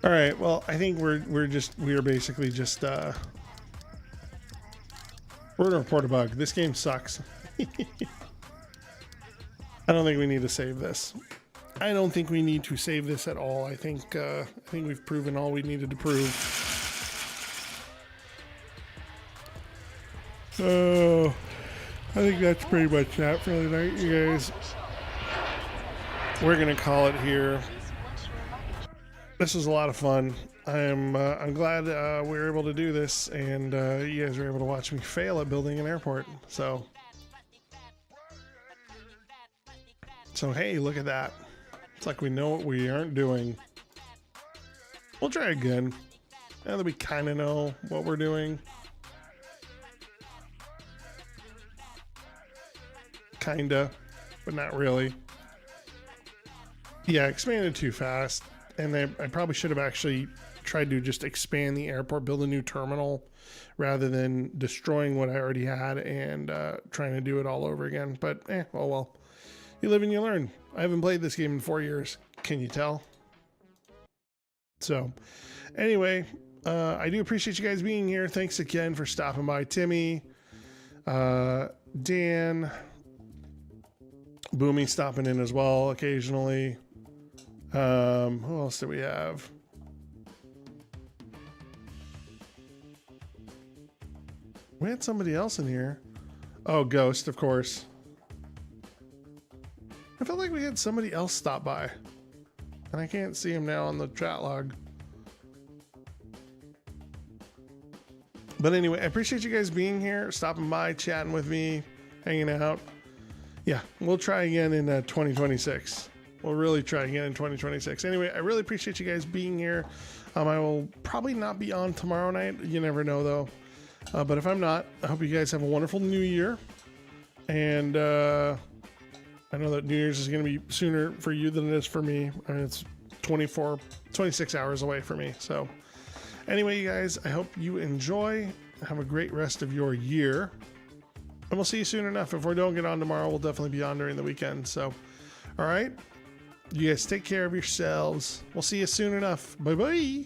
All right. Well, I think we are basically just we're gonna report a bug. This game sucks. I don't think we need to save this. I don't think we need to save this at all. I think we've proven all we needed to prove. Oh, I think that's pretty much that for the night, you guys. We're gonna call it here. This was a lot of fun. I'm glad we were able to do this, and you guys were able to watch me fail at building an airport. So hey, look at that. It's like we know what we aren't doing. We'll try again. Now that we kind of know what we're doing. Kinda, but not really. Yeah, I expanded too fast. And I probably should have actually tried to just expand the airport, build a new terminal, rather than destroying what I already had and trying to do it all over again. But, oh well. You live and you learn. I haven't played this game in 4 years. Can you tell? So, anyway, I do appreciate you guys being here. Thanks again for stopping by. Timmy, Dan, Boomy stopping in as well occasionally. Who else do we have? We had somebody else in here. Oh, Ghost, of course. I felt like we had somebody else stop by. And I can't see him now on the chat log. But anyway, I appreciate you guys being here, stopping by, chatting with me, hanging out. Yeah, we'll try again in 2026. We'll really try again in 2026. Anyway, I really appreciate you guys being here. I will probably not be on tomorrow night. You never know, though. But if I'm not, I hope you guys have a wonderful new year. And I know that New Year's is going to be sooner for you than it is for me. I mean, it's 26 hours away for me. So anyway, you guys, I hope you enjoy. Have a great rest of your year. And we'll see you soon enough. If we don't get on tomorrow, we'll definitely be on during the weekend. So, all right. You guys take care of yourselves. We'll see you soon enough. Bye-bye.